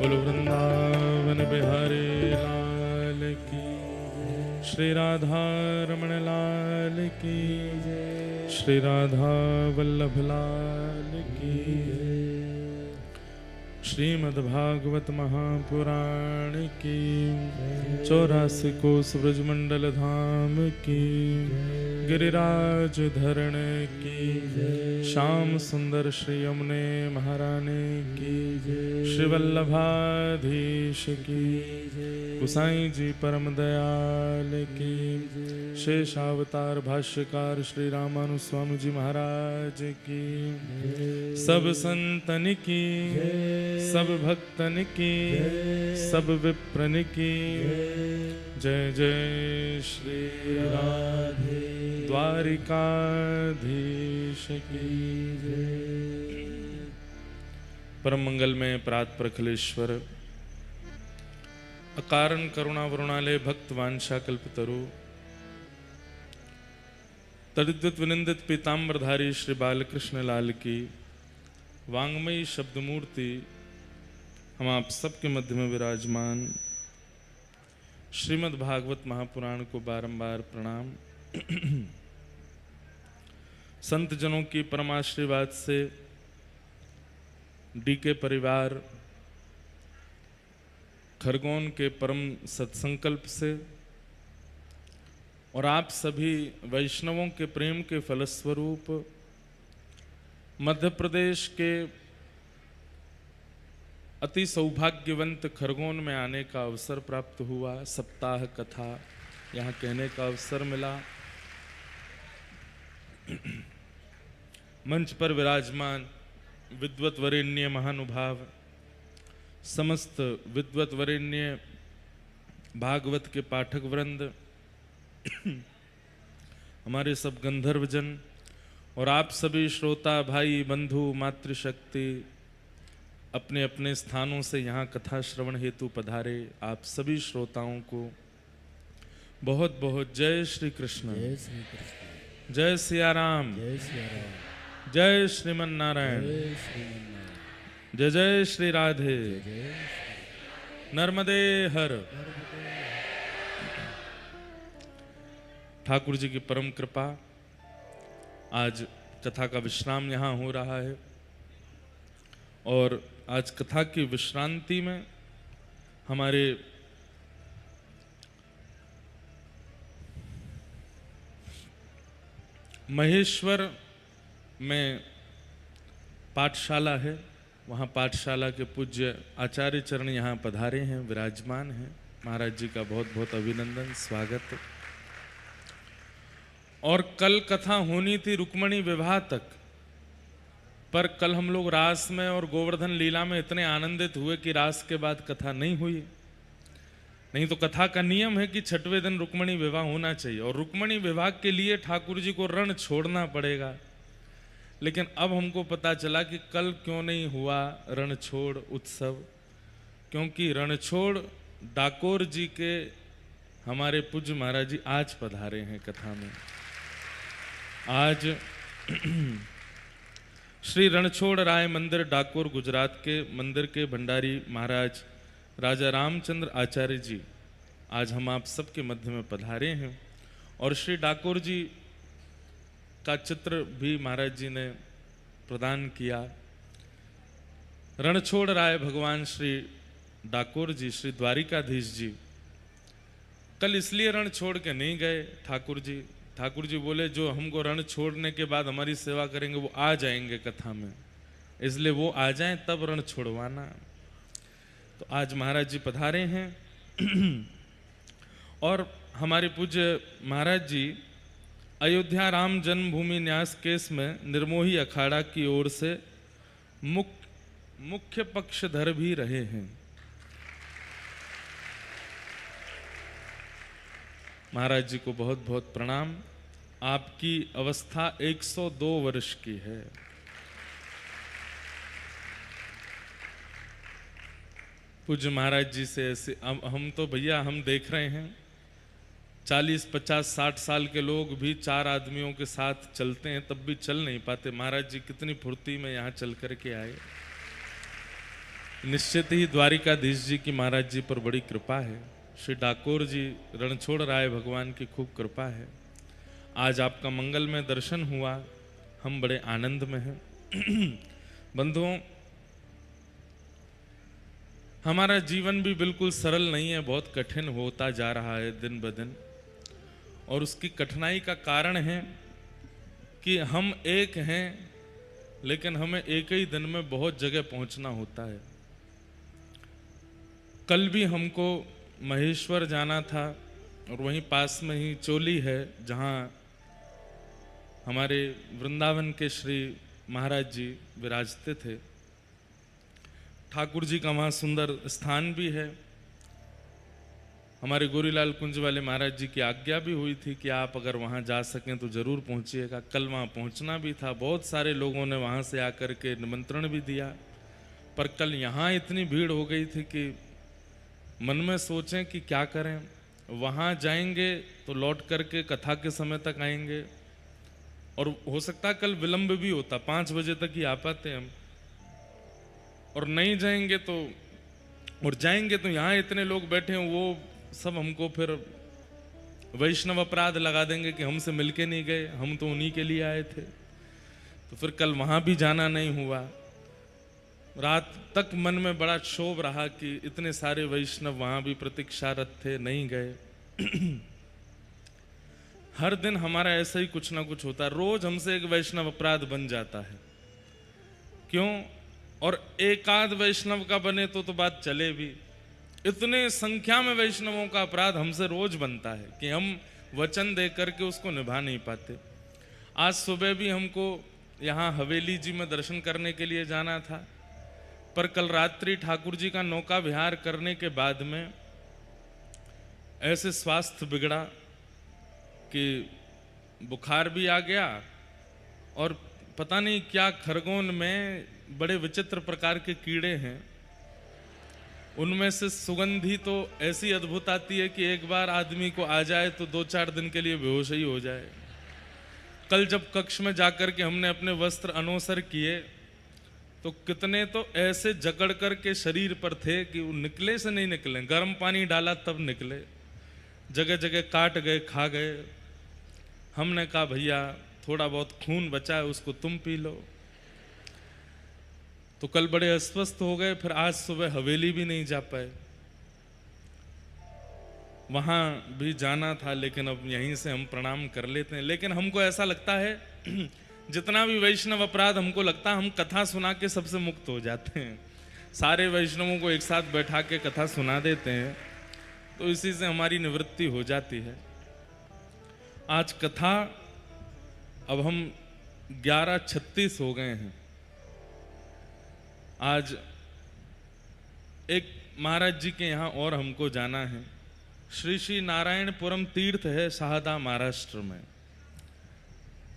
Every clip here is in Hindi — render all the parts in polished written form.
बोलो वृंदावन बिहारी लाल की, श्री राधा रमण लाल की, श्री राधा वल्लभ लाल की। श्रीमद्भागवत महापुराण की 84 कोस ब्रजमंडल धाम की, गिरिराज धरण की, श्याम सुंदर श्री यमुने महारानी की, श्री वल्लभाधीश की, गुसाई जी परम दयाल की, शेषावतार भाष्यकार श्री रामानुस्वामी जी महाराज की, सब संतन की, सब भक्तन की, सब विप्रन की, जय जय श्री राधे द्वारिकाधीश की जय। परम मंगल में प्रात प्रखलेश्वर, अकारण करुणा वरुणालय भक्त वांछा कल्पतरु, तदिद्युत विनिंदित पीताम्बरधारी श्री बालकृष्ण लाल की वांग्मयी शब्द मूर्ति हम आप सबके मध्य में विराजमान श्रीमद् भागवत महापुराण को बारंबार प्रणाम। संत जनों की परमाशीर्वाद से, डीके परिवार खरगोन के परम सत्संकल्प से और आप सभी वैष्णवों के प्रेम के फलस्वरूप मध्य प्रदेश के अति सौभाग्यवंत खरगोन में आने का अवसर प्राप्त हुआ। सप्ताह कथा यहाँ कहने का अवसर मिला। मंच पर विराजमान विद्वत वरेण्य महानुभाव, समस्त विद्वत वरेण्य भागवत के पाठक वृंद, हमारे सब गंधर्वजन और आप सभी श्रोता भाई बंधु मातृशक्ति अपने अपने स्थानों से यहाँ कथा श्रवण हेतु पधारे, आप सभी श्रोताओं को बहुत बहुत जय श्री कृष्ण, जय सिया राम, जय श्रीमन नारायण, जय जय श्री राधे, नर्मदे हर। ठाकुर जी की परम कृपा, आज कथा का विश्राम यहाँ हो रहा है और आज कथा की विश्रांति में हमारे महेश्वर में पाठशाला है, वहाँ पाठशाला के पूज्य आचार्य चरण यहाँ पधारे हैं, विराजमान हैं। महाराज जी का बहुत बहुत अभिनंदन, स्वागत। और कल कथा होनी थी रुक्मणी विवाह तक, पर कल हम लोग रास में और गोवर्धन लीला में इतने आनंदित हुए कि रास के बाद कथा नहीं हुई। नहीं तो कथा का नियम है कि छठवें दिन रुक्मणी विवाह होना चाहिए और रुक्मणी विवाह के लिए ठाकुर जी को रण छोड़ना पड़ेगा। लेकिन अब हमको पता चला कि कल क्यों नहीं हुआ रणछोड़ उत्सव, क्योंकि रणछोड़ डाकोर जी के हमारे पूज्य महाराज जी आज पधारे हैं कथा में। आज श्री रणछोड़ राय मंदिर डाकोर गुजरात के मंदिर के भंडारी महाराज राजा रामचंद्र आचार्य जी आज हम आप सबके मध्य में पधारे हैं और श्री डाकोर जी का चित्र भी महाराज जी ने प्रदान किया। रणछोड़ राय भगवान श्री डाकोर जी, श्री द्वारिकाधीश जी कल इसलिए रण छोड़ के नहीं गए ठाकुर जी बोले जो हमको रण छोड़ने के बाद हमारी सेवा करेंगे वो आ जाएंगे कथा में, इसलिए वो आ जाएं तब रण छोड़वाना। तो आज महाराज जी पधारे हैं और हमारे पूज्य महाराज जी अयोध्या राम जन्मभूमि न्यास केस में निर्मोही अखाड़ा की ओर से मुख्य पक्षधर भी रहे हैं। महाराज जी को बहुत बहुत प्रणाम। आपकी अवस्था 102 वर्ष की है। पूज्य महाराज जी से ऐसे हम तो भैया हम देख रहे हैं 40, 50, 60 साल के लोग भी 4 आदमियों के साथ चलते हैं तब भी चल नहीं पाते। महाराज जी कितनी फुर्ती में यहाँ चल कर के आए। निश्चित ही द्वारिकाधीश जी की महाराज जी पर बड़ी कृपा है। श्री डाकोर जी रणछोड़ राय भगवान की खूब कृपा है। आज आपका मंगल में दर्शन हुआ, हम बड़े आनंद में हैं। बंधुओं, हमारा जीवन भी बिल्कुल सरल नहीं है, बहुत कठिन होता जा रहा है दिन ब दिन। और उसकी कठिनाई का कारण है कि हम एक हैं, लेकिन हमें एक ही दिन में बहुत जगह पहुंचना होता है। कल भी हमको महेश्वर जाना था और वहीं पास में ही चोली है, जहाँ हमारे वृंदावन के श्री महाराज जी विराजते थे। ठाकुर जी का वहाँ सुंदर स्थान भी है। हमारे गोरीलाल कुंज वाले महाराज जी की आज्ञा भी हुई थी कि आप अगर वहाँ जा सकें तो ज़रूर पहुँचिएगा। कल वहाँ पहुँचना भी था, बहुत सारे लोगों ने वहाँ से आकर के निमंत्रण भी दिया, पर कल यहाँ इतनी भीड़ हो गई थी कि मन में सोचें कि क्या करें। वहाँ जाएंगे तो लौट करके कथा के समय तक आएंगे, और हो सकता है कल विलंब भी होता, 5 बजे तक ही आ पाते हम। और नहीं जाएंगे तो, और जाएंगे तो यहाँ इतने लोग बैठे हैं, वो सब हमको फिर वैष्णव अपराध लगा देंगे कि हमसे मिलके नहीं गए, हम तो उन्हीं के लिए आए थे। तो फिर कल वहाँ भी जाना नहीं हुआ। रात तक मन में बड़ा क्षोभ रहा कि इतने सारे वैष्णव वहाँ भी प्रतीक्षारत थे, नहीं गए। हर दिन हमारा ऐसा ही कुछ ना कुछ होता है, रोज हमसे एक वैष्णव अपराध बन जाता है। क्यों? और एकाध वैष्णव का बने तो बात चले भी, इतने संख्या में वैष्णवों का अपराध हमसे रोज बनता है कि हम वचन दे करके उसको निभा नहीं पाते। आज सुबह भी हमको यहाँ हवेली जी में दर्शन करने के लिए जाना था, पर कल रात्रि ठाकुर जी का नौका विहार करने के बाद में ऐसे स्वास्थ्य बिगड़ा कि बुखार भी आ गया, और पता नहीं क्या खरगोन में बड़े विचित्र प्रकार के कीड़े हैं, उनमें से सुगंधी तो ऐसी अद्भुत आती है कि एक बार आदमी को आ जाए तो 2-4 दिन के लिए बेहोश ही हो जाए। कल जब कक्ष में जाकर के हमने अपने वस्त्र अनोसर किए तो कितने तो ऐसे जकड़ कर के शरीर पर थे कि वो निकले से नहीं निकले, गर्म पानी डाला तब निकले, जगह जगह काट गए, खा गए। हमने कहा भैया थोड़ा बहुत खून बचा है उसको तुम पी लो। तो कल बड़े अस्वस्थ हो गए, फिर आज सुबह हवेली भी नहीं जा पाए। वहां भी जाना था, लेकिन अब यहीं से हम प्रणाम कर लेते हैं। लेकिन हमको ऐसा लगता है जितना भी वैष्णव अपराध हमको लगता है हम कथा सुना के सबसे मुक्त हो जाते हैं। सारे वैष्णवों को एक साथ बैठा के कथा सुना देते हैं तो इसी से हमारी निवृत्ति हो जाती है। आज कथा, अब हम 11:36 हो गए हैं। आज एक महाराज जी के यहाँ और हमको जाना है। श्री श्री नारायणपुरम तीर्थ है शाहदा महाराष्ट्र में,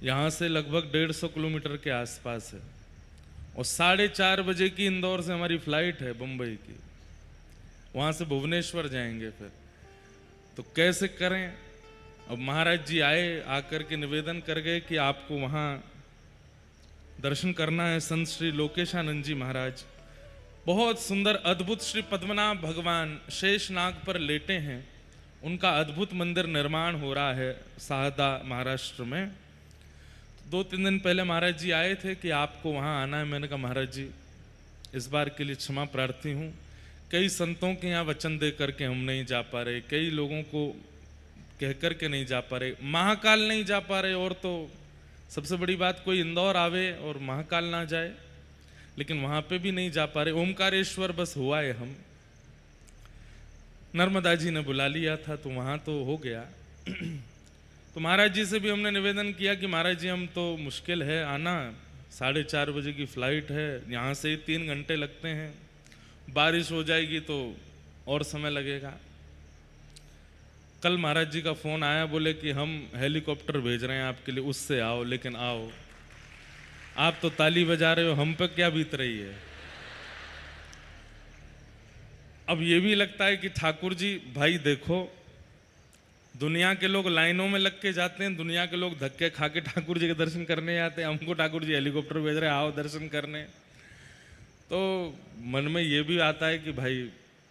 यहाँ से लगभग 150 किलोमीटर के आसपास है, और 4:30 बजे की इंदौर से हमारी फ्लाइट है बम्बई की। वहाँ से भुवनेश्वर जाएंगे फिर, तो कैसे करें। अब महाराज जी आए, आकर के निवेदन कर गए कि आपको वहाँ दर्शन करना है। संत श्री लोकेशानंद जी महाराज, बहुत सुंदर अद्भुत श्री पद्मनाभ भगवान शेष नाग पर लेटे हैं, उनका अद्भुत मंदिर निर्माण हो रहा है शाहदा महाराष्ट्र में। 2-3 दिन पहले महाराज जी आए थे कि आपको वहाँ आना है। मैंने कहा महाराज जी इस बार के लिए क्षमा प्रार्थी हूँ, कई संतों के यहाँ वचन दे करके हम नहीं जा पा रहे, कई लोगों को कह करके नहीं जा पा रहे, महाकाल नहीं जा पा रहे, और तो सबसे बड़ी बात कोई इंदौर आवे और महाकाल ना जाए, लेकिन वहाँ पे भी नहीं जा पा रहे। ओमकारेश्वर बस हुआ है, हम नर्मदा जी ने बुला लिया था तो वहाँ तो हो गया। तो महाराज जी से भी हमने निवेदन किया कि महाराज जी हम तो मुश्किल है आना, 4:30 बजे की फ्लाइट है, यहाँ से ही 3 घंटे लगते हैं, बारिश हो जाएगी तो और समय लगेगा। कल महाराज जी का फोन आया, बोले कि हम हेलीकॉप्टर भेज रहे हैं आपके लिए, उससे आओ, लेकिन आओ। आप तो ताली बजा रहे हो, हम पे क्या बीत रही है। अब ये भी लगता है कि ठाकुर जी भाई देखो, दुनिया के लोग लाइनों में लग के जाते हैं, दुनिया के लोग धक्के खा के ठाकुर जी के दर्शन करने आते हैं, हमको ठाकुर जी हेलीकॉप्टर भेज रहे हैं, आओ दर्शन करने। तो मन में ये भी आता है कि भाई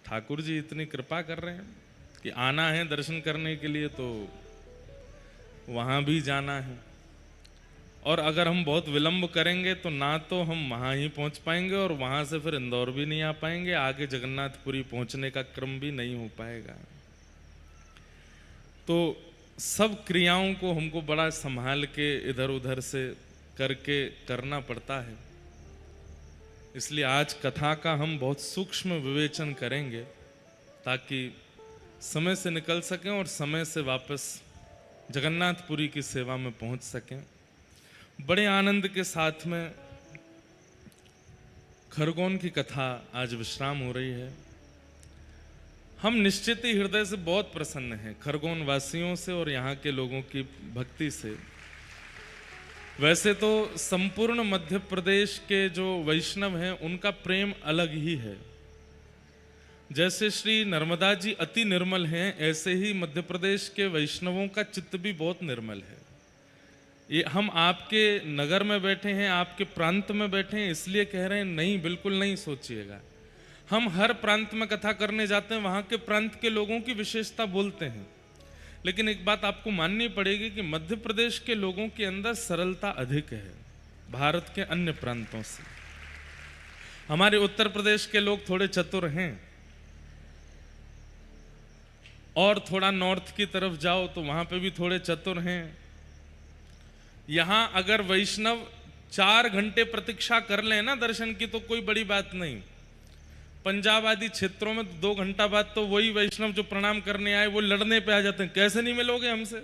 ठाकुर जी इतनी कृपा कर रहे हैं कि आना है दर्शन करने के लिए, तो वहाँ भी जाना है। और अगर हम बहुत विलंब करेंगे तो ना तो हम वहाँ ही पहुँच पाएंगे और वहाँ से फिर इंदौर भी नहीं आ पाएंगे, आगे जगन्नाथपुरी पहुँचने का क्रम भी नहीं हो पाएगा। तो सब क्रियाओं को हमको बड़ा संभाल के इधर उधर से करके करना पड़ता है। इसलिए आज कथा का हम बहुत सूक्ष्म विवेचन करेंगे ताकि समय से निकल सकें और समय से वापस जगन्नाथपुरी की सेवा में पहुंच सकें। बड़े आनंद के साथ में खरगोन की कथा आज विश्राम हो रही है। हम निश्चित ही हृदय से बहुत प्रसन्न हैं खरगोन वासियों से और यहाँ के लोगों की भक्ति से। वैसे तो संपूर्ण मध्य प्रदेश के जो वैष्णव हैं उनका प्रेम अलग ही है। जैसे श्री नर्मदा जी अति निर्मल हैं, ऐसे ही मध्य प्रदेश के वैष्णवों का चित्त भी बहुत निर्मल है। ये हम आपके नगर में बैठे हैं, आपके प्रांत में बैठे हैं, इसलिए कह रहे हैं, नहीं, बिल्कुल नहीं सोचिएगा। हम हर प्रांत में कथा करने जाते हैं, वहाँ के प्रांत के लोगों की विशेषता बोलते हैं, लेकिन एक बात आपको माननी पड़ेगी कि मध्य प्रदेश के लोगों के अंदर सरलता अधिक है भारत के अन्य प्रांतों से। हमारे उत्तर प्रदेश के लोग थोड़े चतुर हैं, और थोड़ा नॉर्थ की तरफ जाओ तो वहां पे भी थोड़े चतुर हैं। यहां अगर वैष्णव 4 घंटे प्रतीक्षा कर ले ना दर्शन की तो कोई बड़ी बात नहीं। पंजाब आदि क्षेत्रों में 2 घंटा बाद तो वही वैष्णव जो प्रणाम करने आए वो लड़ने पे आ जाते हैं, कैसे नहीं मिलोगे हमसे,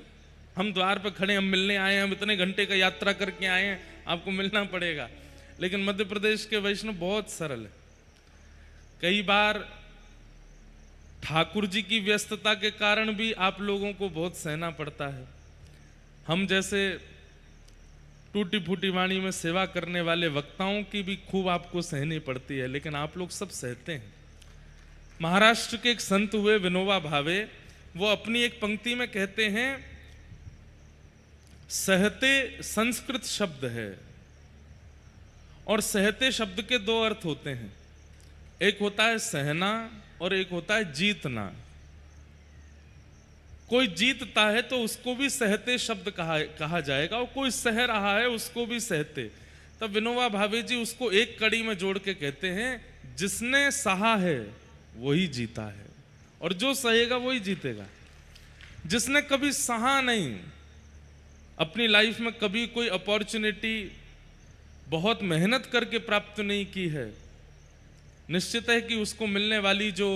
हम द्वार पे खड़े, हम मिलने आए हैं, हम इतने घंटे का यात्रा करके आए हैं, आपको मिलना पड़ेगा। लेकिन मध्य प्रदेश के वैष्णव बहुत सरल है। कई बार ठाकुर जी की व्यस्तता के कारण भी आप लोगों को बहुत सहना पड़ता है। हम जैसे टूटी फूटी वाणी में सेवा करने वाले वक्ताओं की भी खूब आपको सहनी पड़ती है, लेकिन आप लोग सब सहते हैं। महाराष्ट्र के एक संत हुए विनोबा भावे, वो अपनी एक पंक्ति में कहते हैं, सहते संस्कृत शब्द है और सहते शब्द के 2 अर्थ होते हैं, एक होता है सहना और एक होता है जीतना। कोई जीतता है तो उसको भी सहते शब्द कहा जाएगा, और कोई सह रहा है उसको भी सहते। तब विनोबा भावे जी उसको एक कड़ी में जोड़ के कहते हैं, जिसने सहा है वही जीता है और जो सहेगा वही जीतेगा। जिसने कभी सहा नहीं, अपनी लाइफ में कभी कोई अपॉर्चुनिटी बहुत मेहनत करके प्राप्त नहीं की है, निश्चित है कि उसको मिलने वाली जो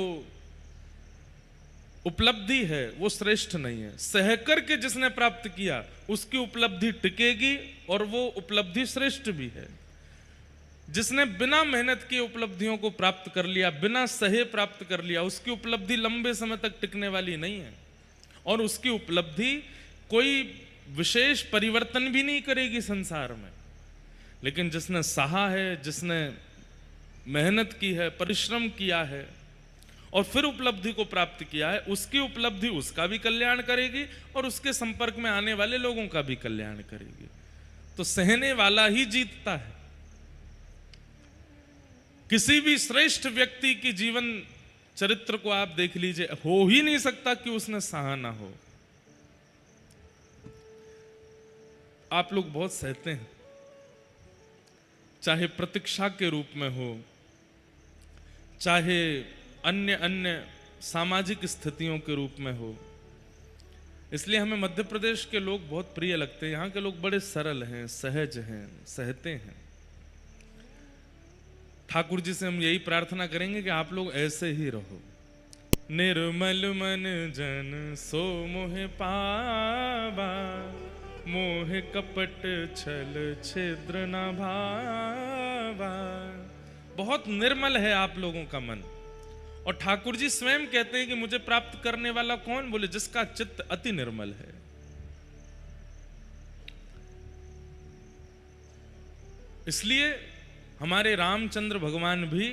उपलब्धि है वो श्रेष्ठ नहीं है। सहकर के जिसने प्राप्त किया उसकी उपलब्धि टिकेगी और वो उपलब्धि श्रेष्ठ भी है। जिसने बिना मेहनत की उपलब्धियों को प्राप्त कर लिया, बिना सहे प्राप्त कर लिया, उसकी उपलब्धि लंबे समय तक टिकने वाली नहीं है और उसकी उपलब्धि कोई विशेष परिवर्तन भी नहीं करेगी संसार में। लेकिन जिसने सहा है, जिसने मेहनत की है, परिश्रम किया है और फिर उपलब्धि को प्राप्त किया है, उसकी उपलब्धि उसका भी कल्याण करेगी और उसके संपर्क में आने वाले लोगों का भी कल्याण करेगी। तो सहने वाला ही जीतता है। किसी भी श्रेष्ठ व्यक्ति की जीवन चरित्र को आप देख लीजिए, हो ही नहीं सकता कि उसने सहा ना हो। आप लोग बहुत सहते हैं, चाहे प्रतीक्षा के रूप में हो, चाहे अन्य अन्य सामाजिक स्थितियों के रूप में हो। इसलिए हमें मध्य प्रदेश के लोग बहुत प्रिय लगते हैं। यहाँ के लोग बड़े सरल हैं, सहज हैं, सहते हैं। ठाकुर जी से हम यही प्रार्थना करेंगे कि आप लोग ऐसे ही रहो। निर्मल मन जन सो मोह पावा, मोह कपट छल छिद्र न भावा। बहुत निर्मल है आप लोगों का मन। और ठाकुर जी स्वयं कहते हैं कि मुझे प्राप्त करने वाला कौन? बोले जिसका चित्त अति निर्मल है। इसलिए हमारे रामचंद्र भगवान भी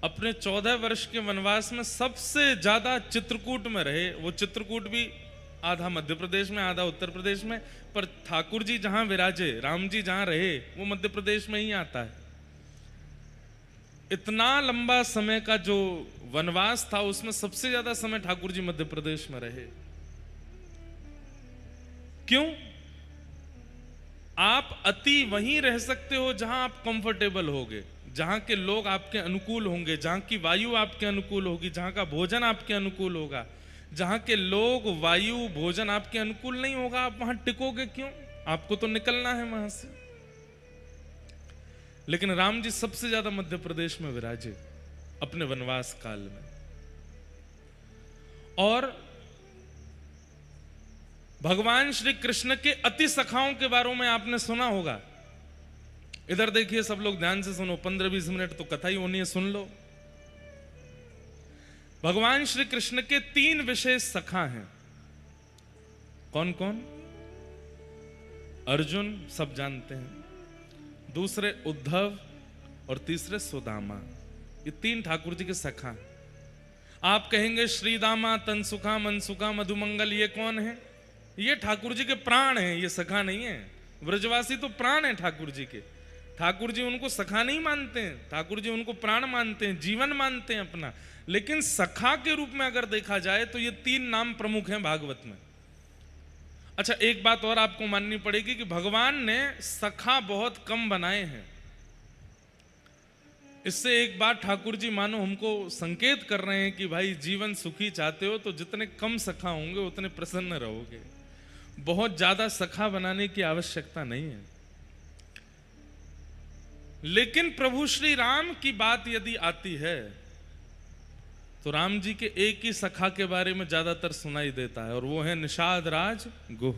अपने 14 वर्ष के वनवास में सबसे ज्यादा चित्रकूट में रहे। वो चित्रकूट भी आधा मध्य प्रदेश में, आधा उत्तर प्रदेश में, पर ठाकुर जी जहां विराजे, राम जी जहां रहे, वो मध्य प्रदेश में ही आता है। इतना लंबा समय का जो वनवास था उसमें सबसे ज्यादा समय ठाकुर जी मध्य प्रदेश में रहे। क्यों? आप अति वहीं रह सकते हो जहां आप कंफर्टेबल होगे, जहां के लोग आपके अनुकूल होंगे, जहां की वायु आपके अनुकूल होगी, जहां का भोजन आपके अनुकूल होगा। जहां के लोग, वायु, भोजन आपके अनुकूल नहीं होगा, आप वहां टिकोगे क्यों? आपको तो निकलना है वहां से। लेकिन राम जी सबसे ज्यादा मध्य प्रदेश में विराजे अपने वनवास काल में। और भगवान श्री कृष्ण के अति सखाओं के बारे में आपने सुना होगा। इधर देखिए, सब लोग ध्यान से सुनो, 15-20 मिनट तो कथा ही होनी है, सुन लो। भगवान श्री कृष्ण के 3 विशेष सखा हैं। कौन कौन? अर्जुन, सब जानते हैं। दूसरे उद्धव और तीसरे सुदामा। ये 3 ठाकुर जी के सखा हैं। आप कहेंगे श्रीदामा, तनसुखा, मनसुखा, मधुमंगल, ये कौन है? ये ठाकुर जी के प्राण हैं, ये सखा नहीं है। व्रजवासी तो प्राण है ठाकुर जी के। ठाकुर जी उनको सखा नहीं मानते हैं, ठाकुर जी उनको प्राण मानते हैं, जीवन मानते हैं अपना। लेकिन सखा के रूप में अगर देखा जाए तो ये 3 नाम प्रमुख हैं भागवत में। अच्छा, एक बात और आपको माननी पड़ेगी कि भगवान ने सखा बहुत कम बनाए हैं। इससे एक बात ठाकुर जी मानो हमको संकेत कर रहे हैं कि भाई जीवन सुखी चाहते हो तो जितने कम सखा होंगे उतने प्रसन्न रहोगे। बहुत ज्यादा सखा बनाने की आवश्यकता नहीं है। लेकिन प्रभु श्री राम की बात यदि आती है तो राम जी के एक ही सखा के बारे में ज्यादातर सुनाई देता है, और वो है निषाद राज गुह।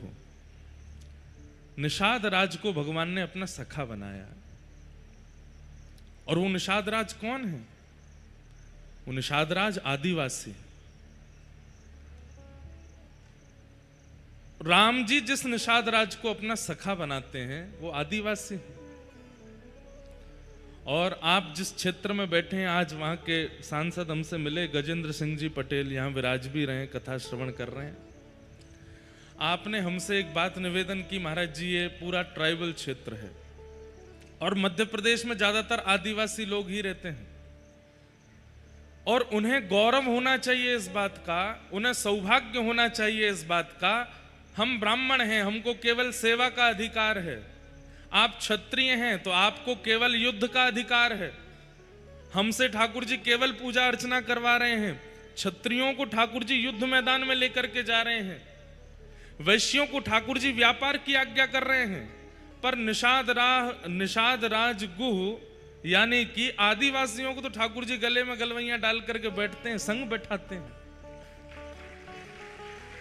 निषाद राज को भगवान ने अपना सखा बनाया। और वो निषाद राज कौन है? वो निषाद राज आदिवासी। राम जी जिस निषाद राज को अपना सखा बनाते हैं वो आदिवासी है। और आप जिस क्षेत्र में बैठे हैं, आज वहां के सांसद हमसे मिले, गजेंद्र सिंह जी पटेल, यहां विराज भी रहे हैं, कथा श्रवण कर रहे हैं। आपने हमसे एक बात निवेदन की, महाराज जी ये पूरा ट्राइबल क्षेत्र है और मध्य प्रदेश में ज्यादातर आदिवासी लोग ही रहते हैं, और उन्हें गौरव होना चाहिए इस बात का, उन्हें सौभाग्य होना चाहिए इस बात का, हम ब्राह्मण हैं, हमको केवल सेवा का अधिकार है। आप क्षत्रिय हैं तो आपको केवल युद्ध का अधिकार है। हमसे ठाकुर जी केवल पूजा अर्चना करवा रहे हैं। क्षत्रियों को ठाकुर जी युद्ध मैदान में लेकर के जा रहे हैं। वैश्यों को ठाकुर जी व्यापार की आज्ञा कर रहे हैं। पर निषाद राज गुह यानी कि आदिवासियों को तो ठाकुर जी गले में गलवैयां डाल करके बैठते हैं, संग बैठाते हैं।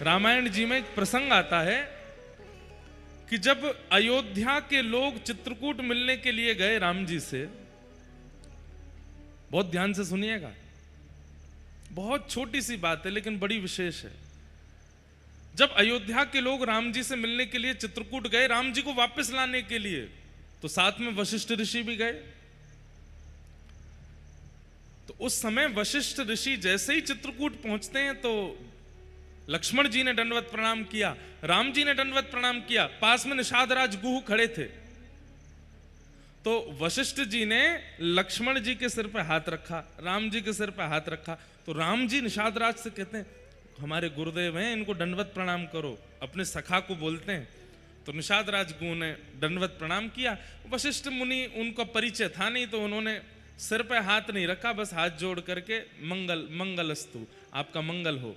रामायण जी में एक प्रसंग आता है कि जब अयोध्या के लोग चित्रकूट मिलने के लिए गए राम जी से, बहुत ध्यान से सुनिएगा, बहुत छोटी सी बात है लेकिन बड़ी विशेष है। जब अयोध्या के लोग राम जी से मिलने के लिए चित्रकूट गए, राम जी को वापस लाने के लिए, तो साथ में वशिष्ठ ऋषि भी गए। तो उस समय वशिष्ठ ऋषि जैसे ही चित्रकूट पहुंचते हैं तो लक्ष्मण जी ने दंडवत प्रणाम किया, राम जी ने दंडवत प्रणाम किया, पास में निषाद राज गुह खड़े थे। तो वशिष्ठ जी ने लक्ष्मण जी के सिर पे हाथ रखा, राम जी के सिर पे हाथ रखा। तो राम जी निषाद राज से कहते हैं, हमारे गुरुदेव हैं, इनको दंडवत प्रणाम करो, अपने सखा को बोलते हैं। तो निषाद राज गुह ने दंडवत प्रणाम किया। वशिष्ठ मुनि, उनका परिचय था नहीं तो उन्होंने सिर पे हाथ नहीं रखा, बस हाथ जोड़ करके मंगलस्तु, आपका मंगल हो,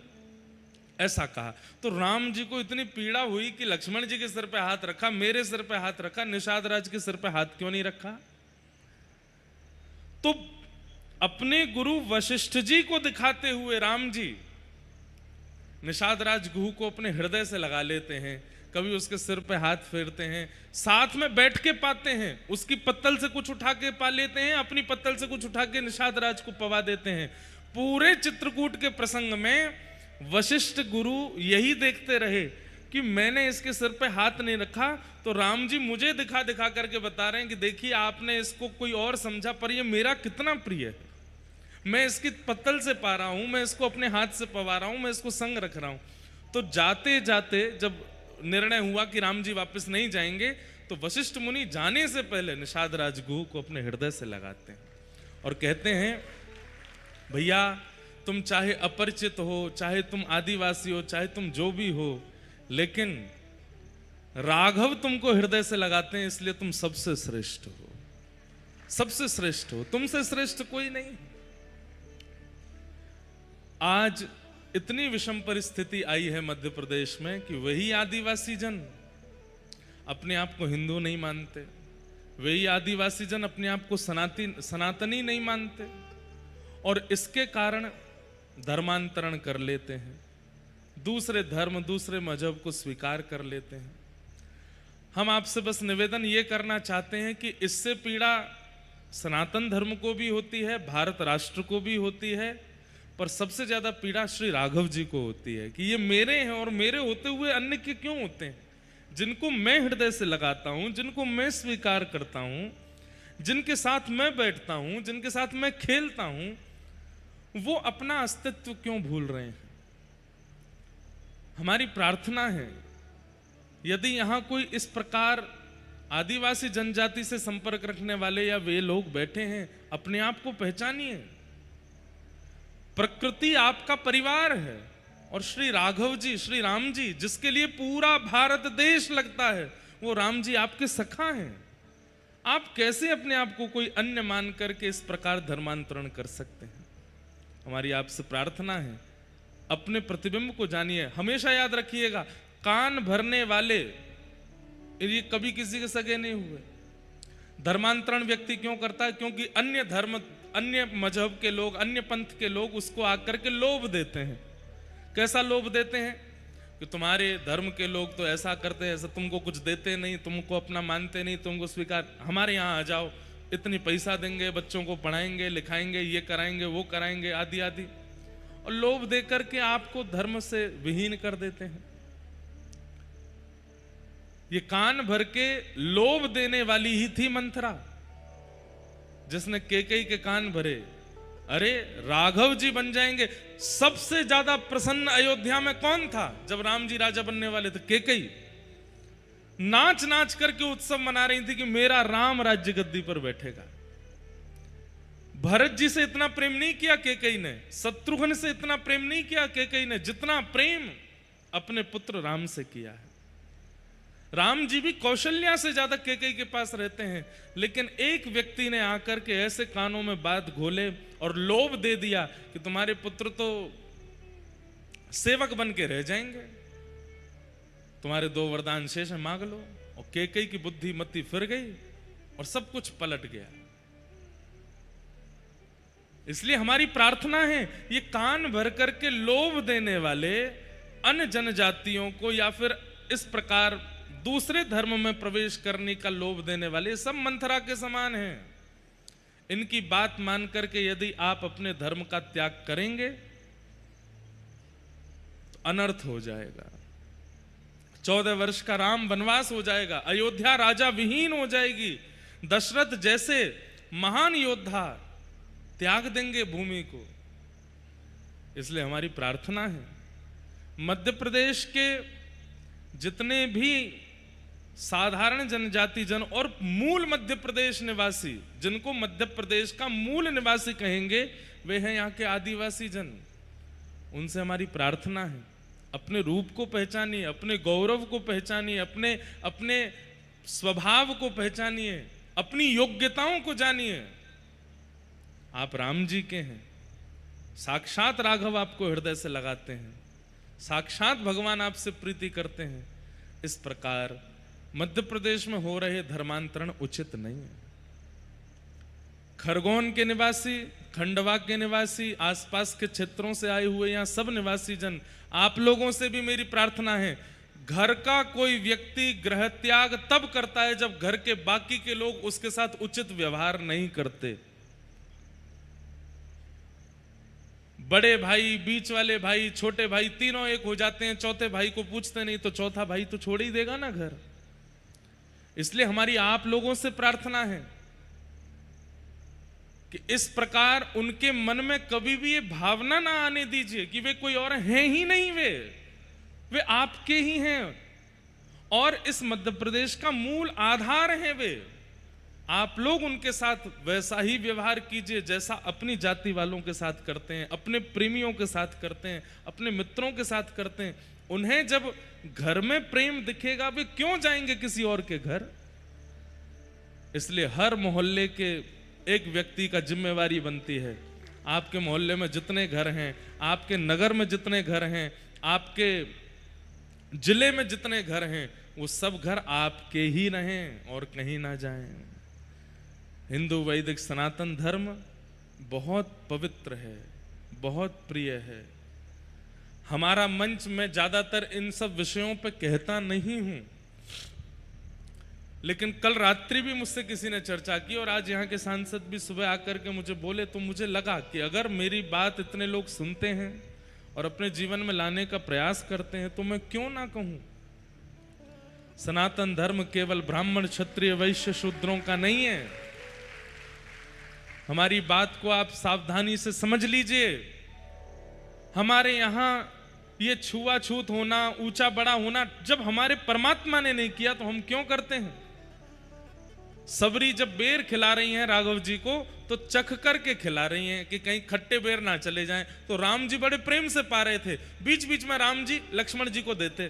ऐसा कहा। तो राम जी को इतनी पीड़ा हुई कि लक्ष्मण जी के सिर पे हाथ रखा, मेरे सिर पे हाथ रखा, निषाद राज के सिर पे हाथ क्यों नहीं रखा? तो अपने गुरु वशिष्ठ जी को दिखाते हुए राम जी निषाद राज गुह को अपने हृदय से लगा लेते हैं, कभी उसके सिर पे हाथ फेरते हैं, साथ में बैठ के पाते हैं, उसकी पत्तल से कुछ उठा के पा लेते हैं, अपनी पत्तल से कुछ उठा के निषाद राज को पवा देते हैं। पूरे चित्रकूट के प्रसंग में वशिष्ठ गुरु यही देखते रहे कि मैंने इसके सिर पे हाथ नहीं रखा, तो राम जी मुझे दिखा दिखा करके बता रहे हैं कि देखिए आपने इसको कोई और समझा, पर ये मेरा कितना प्रिय है, मैं इसकी पत्तल से पा रहा हूं, मैं इसको अपने हाथ से पवा रहा हूं, मैं इसको संग रख रहा हूं। तो जाते जाते जब निर्णय हुआ कि राम जी वापस नहीं जाएंगे, तो वशिष्ठ मुनि जाने से पहले निषाद राज गुह को अपने हृदय से लगाते हैं और कहते हैं भैया तुम चाहे अपरिचित हो, चाहे तुम आदिवासी हो, चाहे तुम जो भी हो, लेकिन राघव तुमको हृदय से लगाते हैं, इसलिए तुम सबसे श्रेष्ठ हो, सबसे श्रेष्ठ हो, तुमसे श्रेष्ठ कोई नहीं। आज इतनी विषम परिस्थिति आई है मध्य प्रदेश में कि वही आदिवासी जन अपने आप को हिंदू नहीं मानते, वही आदिवासी जन अपने आप को सनातनी नहीं मानते, और इसके कारण धर्मांतरण कर लेते हैं, दूसरे धर्म दूसरे मजहब को स्वीकार कर लेते हैं। हम आपसे बस निवेदन ये करना चाहते हैं कि इससे पीड़ा सनातन धर्म को भी होती है, भारत राष्ट्र को भी होती है, पर सबसे ज्यादा पीड़ा श्री राघव जी को होती है कि ये मेरे हैं और मेरे होते हुए अन्य के क्यों होते हैं, जिनको मैं हृदय से लगाता हूं, जिनको मैं स्वीकार करता हूं, जिनके साथ मैं बैठता हूं, जिनके साथ मैं खेलता हूं, वो अपना अस्तित्व क्यों भूल रहे हैं। हमारी प्रार्थना है यदि यहां कोई इस प्रकार आदिवासी जनजाति से संपर्क रखने वाले या वे लोग बैठे हैं, अपने आप को पहचानिए। प्रकृति आपका परिवार है और श्री राघव जी, श्री राम जी, जिसके लिए पूरा भारत देश लगता है, वो राम जी आपके सखा हैं। आप कैसे अपने आप को कोई अन्य मान करके इस प्रकार धर्मांतरण कर सकते हैं। हमारी आपसे प्रार्थना है अपने प्रतिबिंब को जानिए। हमेशा याद रखिएगा, कान भरने वाले ये कभी किसी के सगे नहीं हुए। धर्मांतरण व्यक्ति क्यों करता है? क्योंकि अन्य धर्म, अन्य मजहब के लोग, अन्य पंथ के लोग उसको आकर के लोभ देते हैं। कैसा लोभ देते हैं कि तुम्हारे धर्म के लोग तो ऐसा करते हैं, ऐसा तुमको कुछ देते नहीं, तुमको अपना मानते नहीं, तुमको स्वीकार, हमारे यहाँ आ जाओ, इतनी पैसा देंगे, बच्चों को पढ़ाएंगे लिखाएंगे, ये कराएंगे वो कराएंगे, आदि आदि, और लोभ देकर के आपको धर्म से विहीन कर देते हैं। ये कान भर के लोभ देने वाली ही थी मंथरा, जिसने केकई के कान भरे। अरे राघव जी बन जाएंगे। सबसे ज्यादा प्रसन्न अयोध्या में कौन था जब राम जी राजा बनने वाले थे? केकई नाच नाच करके उत्सव मना रही थी कि मेरा राम राज्य गद्दी पर बैठेगा। भरत जी से इतना प्रेम नहीं किया केकई ने, शत्रुघ्न से इतना प्रेम नहीं किया केकई ने, जितना प्रेम अपने पुत्र राम से किया है। राम जी भी कौशल्या से ज्यादा केकई के पास रहते हैं, लेकिन एक व्यक्ति ने आकर के ऐसे कानों में बात घोले और लोभ दे दिया कि तुम्हारे पुत्र तो सेवक बन के रह जाएंगे, तुम्हारे 2 वरदान शेष है, मांग लो। और केकई की बुद्धि मति फिर गई और सब कुछ पलट गया। इसलिए हमारी प्रार्थना है, ये कान भर करके लोभ देने वाले अन्य जनजातियों को या फिर इस प्रकार दूसरे धर्म में प्रवेश करने का लोभ देने वाले सब मंथरा के समान हैं। इनकी बात मान करके यदि आप अपने धर्म का त्याग करेंगे तो अनर्थ हो जाएगा। 14 वर्ष का राम वनवास हो जाएगा, अयोध्या राजा विहीन हो जाएगी, दशरथ जैसे महान योद्धा त्याग देंगे भूमि को। इसलिए हमारी प्रार्थना है, मध्य प्रदेश के जितने भी साधारण जनजाति जन और मूल मध्य प्रदेश निवासी, जिनको मध्य प्रदेश का मूल निवासी कहेंगे, वे हैं यहाँ के आदिवासी जन। उनसे हमारी प्रार्थना है, अपने रूप को पहचानिए, अपने गौरव को पहचानिए, अपने स्वभाव को पहचानिए, अपनी योग्यताओं को जानिए। आप राम जी के हैं, साक्षात राघव आपको हृदय से लगाते हैं, साक्षात भगवान आपसे प्रीति करते हैं। इस प्रकार मध्य प्रदेश में हो रहे धर्मांतरण उचित नहीं है। खरगोन के निवासी, खंडवा के निवासी, आसपास के क्षेत्रों से आए हुए यहाँ सब निवासी जन, आप लोगों से भी मेरी प्रार्थना है, घर का कोई व्यक्ति गृह त्याग तब करता है जब घर के बाकी के लोग उसके साथ उचित व्यवहार नहीं करते। बड़े भाई, बीच वाले भाई, छोटे भाई, तीनों एक हो जाते हैं, चौथे भाई को पूछते नहीं तो चौथा भाई तो छोड़ ही देगा ना घर। इसलिए हमारी आप लोगों से प्रार्थना है कि इस प्रकार उनके मन में कभी भी ये भावना ना आने दीजिए कि वे कोई और हैं ही नहीं, वे आपके ही हैं और इस मध्य प्रदेश का मूल आधार हैं। वे आप लोग उनके साथ वैसा ही व्यवहार कीजिए जैसा अपनी जाति वालों के साथ करते हैं, अपने प्रेमियों के साथ करते हैं, अपने मित्रों के साथ करते हैं। उन्हें जब घर में प्रेम दिखेगा वे क्यों जाएंगे किसी और के घर। इसलिए हर मोहल्ले के एक व्यक्ति का जिम्मेवारी बनती है, आपके मोहल्ले में जितने घर हैं, आपके नगर में जितने घर हैं, आपके जिले में जितने घर हैं, वो सब घर आपके ही रहें और कहीं ना जाएं। हिंदू वैदिक सनातन धर्म बहुत पवित्र है, बहुत प्रिय है। हमारा मंच में ज्यादातर इन सब विषयों पर कहता नहीं हूं, लेकिन कल रात्रि भी मुझसे किसी ने चर्चा की और आज यहाँ के सांसद भी सुबह आकर के मुझे बोले, तो मुझे लगा कि अगर मेरी बात इतने लोग सुनते हैं और अपने जीवन में लाने का प्रयास करते हैं तो मैं क्यों ना कहूं। सनातन धर्म केवल ब्राह्मण क्षत्रिय वैश्य शूद्रों का नहीं है। हमारी बात को आप सावधानी से समझ लीजिए। हमारे यहां ये छुआछूत होना, ऊंचा बड़ा होना जब हमारे परमात्मा ने नहीं किया तो हम क्यों करते हैं। सबरी जब बेर खिला रही हैं राघव जी को तो चख करके खिला रही हैं कि कहीं खट्टे बेर ना चले जाएं। तो राम जी बड़े प्रेम से पा रहे थे, बीच बीच में राम जी लक्ष्मण जी को देते,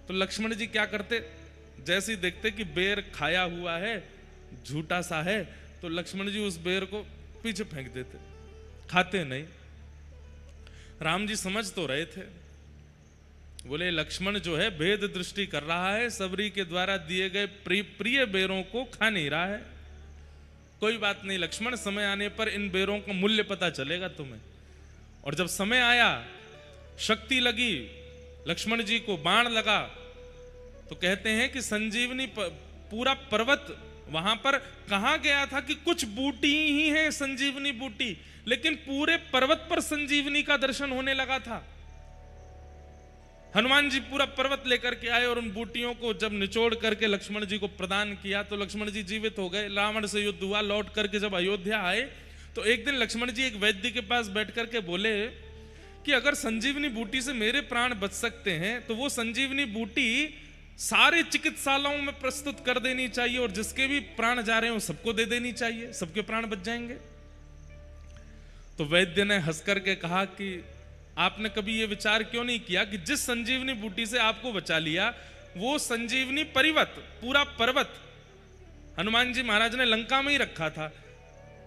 तो लक्ष्मण जी क्या करते, जैसे ही देखते कि बेर खाया हुआ है, झूठा सा है, तो लक्ष्मण जी उस बेर को पीछे फेंक देते, खाते नहीं। राम जी समझ तो रहे थे, बोले लक्ष्मण जो है भेद दृष्टि कर रहा है, सबरी के द्वारा दिए गए प्रिय बेरों को खा नहीं रहा है। कोई बात नहीं लक्ष्मण, समय आने पर इन बेरों का मूल्य पता चलेगा तुम्हें। और जब समय आया, शक्ति लगी, लक्ष्मण जी को बाण लगा, तो कहते हैं कि संजीवनी पूरा पर्वत वहां पर कहा गया था कि कुछ बूटी ही है संजीवनी बूटी, लेकिन पूरे पर्वत पर संजीवनी का दर्शन होने लगा था। हनुमान जी पूरा पर्वत लेकर के आए और उन बूटियों को जब निचोड़ करके लक्ष्मण जी को प्रदान किया तो लक्ष्मण जी जीवित हो गए। रावण से युद्ध हुआ, लौट करके जब अयोध्या आए तो एक दिन लक्ष्मण जी एक वैद्य के पास बैठ करके बोले कि अगर संजीवनी बूटी से मेरे प्राण बच सकते हैं तो वो संजीवनी बूटी सारे चिकित्सालयों में प्रस्तुत कर देनी चाहिए और जिसके भी प्राण जा रहे हो सबको दे देनी चाहिए, सबके प्राण बच जाएंगे। तो वैद्य ने हंस करके कहा कि आपने कभी यह विचार क्यों नहीं किया कि जिस संजीवनी बूटी से आपको बचा लिया वो संजीवनी पर्वत, पूरा पर्वत हनुमान जी महाराज ने लंका में ही रखा था।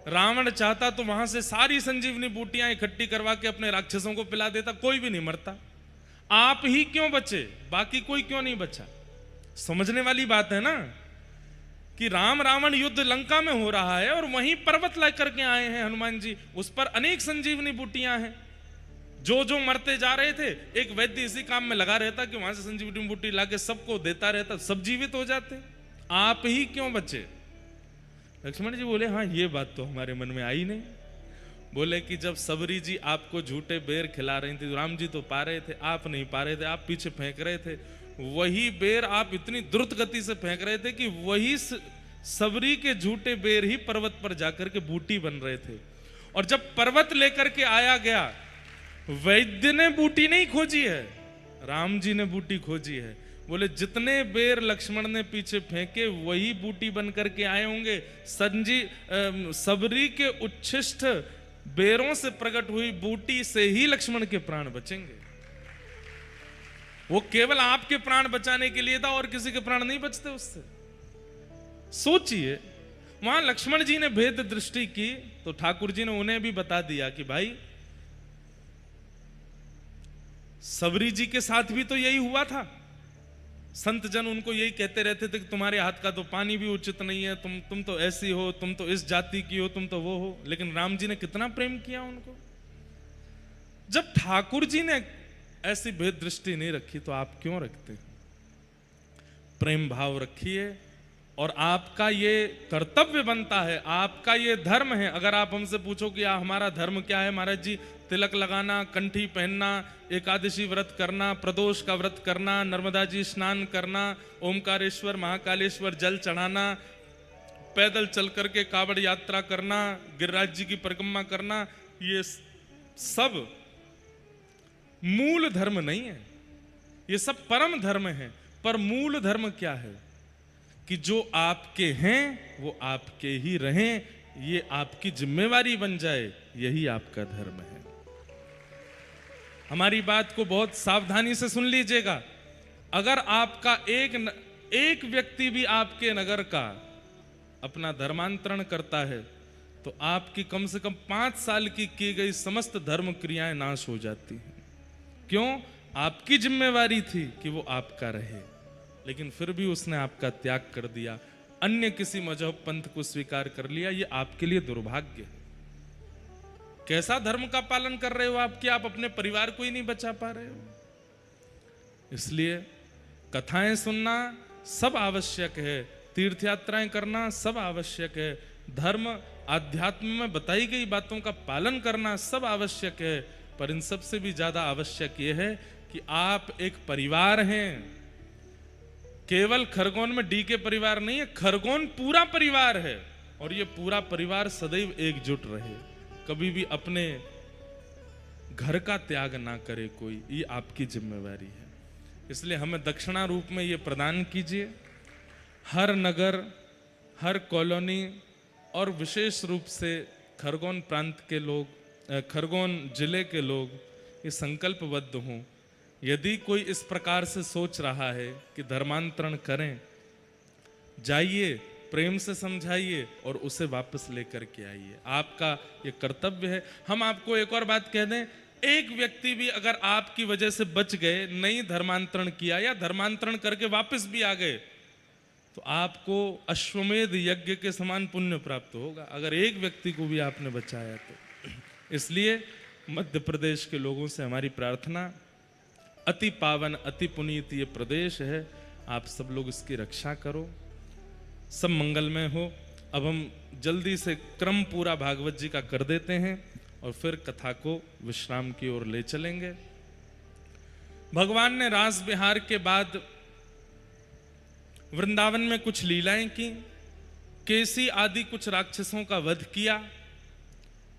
रावण चाहता तो वहां से सारी संजीवनी बूटियां इकट्ठी करवा के अपने राक्षसों को पिला देता, कोई भी नहीं मरता। आप ही क्यों बचे, बाकी कोई क्यों नहीं बचा। समझने वाली बात है ना कि राम रावण युद्ध लंका में हो रहा है और वहीं पर्वत लेकर के आए हैं हनुमान जी, उस पर अनेक संजीवनी बूटियां हैं। जो जो मरते जा रहे थे एक वैद्य इसी काम में लगा रहता कि वहां से संजीवनी बूटी लाके सबको देता रहता, सब जीवित हो जाते। आप ही क्यों बचे। लक्ष्मण जी बोले हाँ ये बात तो हमारे मन में आई नहीं। बोले कि जब सबरी जी आपको झूठे बेर खिला रही थी, राम जी तो पा रहे थे, आप नहीं पा रहे थे, आप पीछे फेंक रहे थे। वही बेर आप इतनी द्रुत गति से फेंक रहे थे कि वही सबरी के झूठे बेर ही पर्वत पर जाकर के बूटी बन रहे थे। और जब पर्वत लेकर के आया गया, वैद्य ने बूटी नहीं खोजी है, राम जी ने बूटी खोजी है। बोले जितने बेर लक्ष्मण ने पीछे फेंके वही बूटी बन करके आए होंगे। सबरी के उच्छिष्ट बेरों से प्रकट हुई बूटी से ही लक्ष्मण के प्राण बचेंगे। वो केवल आपके प्राण बचाने के लिए था और किसी के प्राण नहीं बचते उससे। सोचिए, वहां लक्ष्मण जी ने भेद दृष्टि की तो ठाकुर जी ने उन्हें भी बता दिया कि भाई सबरी जी के साथ भी तो यही हुआ था। संत जन उनको यही कहते रहते थे कि तुम्हारे हाथ का तो पानी भी उचित नहीं है, तुम तो ऐसी हो, तुम तो इस जाति की हो, तुम तो वो हो। लेकिन राम जी ने कितना प्रेम किया उनको। जब ठाकुर जी ने ऐसी भेद दृष्टि नहीं रखी तो आप क्यों रखते। प्रेम भाव रखिए और आपका ये कर्तव्य बनता है, आपका ये धर्म है। अगर आप हमसे पूछो कि हमारा धर्म क्या है, महाराज जी तिलक लगाना, कंठी पहनना, एकादशी व्रत करना, प्रदोष का व्रत करना, नर्मदा जी स्नान करना, ओमकारेश्वर महाकालेश्वर जल चढ़ाना, पैदल चल करके कावड़ यात्रा करना, गिरिराज जी की परिक्रमा करना, ये सब मूल धर्म नहीं है, ये सब परम धर्म है। पर मूल धर्म क्या है कि जो आपके हैं वो आपके ही रहें, ये आपकी जिम्मेवारी बन जाए, यही आपका धर्म है। हमारी बात को बहुत सावधानी से सुन लीजिएगा। अगर आपका एक व्यक्ति भी आपके नगर का अपना धर्मांतरण करता है तो आपकी कम से कम 5 साल की गई समस्त धर्म क्रियाएं नाश हो जाती हैं। क्यों? आपकी जिम्मेवारी थी कि वो आपका रहे, लेकिन फिर भी उसने आपका त्याग कर दिया, अन्य किसी मजहब पंथ को स्वीकार कर लिया। ये आपके लिए दुर्भाग्य है। कैसा धर्म का पालन कर रहे हो आप कि आप अपने परिवार को ही नहीं बचा पा रहे हो। इसलिए कथाएं सुनना सब आवश्यक है, तीर्थ यात्राएं करना सब आवश्यक है, धर्म आध्यात्म में बताई गई बातों का पालन करना सब आवश्यक है, पर इन सब से भी ज्यादा आवश्यक यह है कि आप एक परिवार हैं। केवल खरगोन में डी के परिवार नहीं है, खरगोन पूरा परिवार है, और ये पूरा परिवार सदैव एकजुट रहे, कभी भी अपने घर का त्याग ना करे कोई, ये आपकी जिम्मेवारी है। इसलिए हमें दक्षिणा रूप में ये प्रदान कीजिए। हर नगर, हर कॉलोनी और विशेष रूप से खरगोन प्रांत के लोग, खरगोन जिले के लोग ये संकल्पबद्ध हों। यदि कोई इस प्रकार से सोच रहा है कि धर्मांतरण करें, जाइए, प्रेम से समझाइए और उसे वापस लेकर के आइए। आपका ये कर्तव्य है। हम आपको एक और बात कह दें, एक व्यक्ति भी अगर आपकी वजह से बच गए, नहीं धर्मांतरण किया या धर्मांतरण करके वापस भी आ गए, तो आपको अश्वमेध यज्ञ के समान पुण्य प्राप्त होगा, अगर एक व्यक्ति को भी आपने बचाया तो। इसलिए मध्य प्रदेश के लोगों से हमारी प्रार्थना, अति पावन अति पुनीत ये प्रदेश है, आप सब लोग इसकी रक्षा करो, सब मंगलमय हो। अब हम जल्दी से क्रम पूरा भागवत जी का कर देते हैं और फिर कथा को विश्राम की ओर ले चलेंगे। भगवान ने रास विहार के बाद वृंदावन में कुछ लीलाएं की, केसी आदि कुछ राक्षसों का वध किया,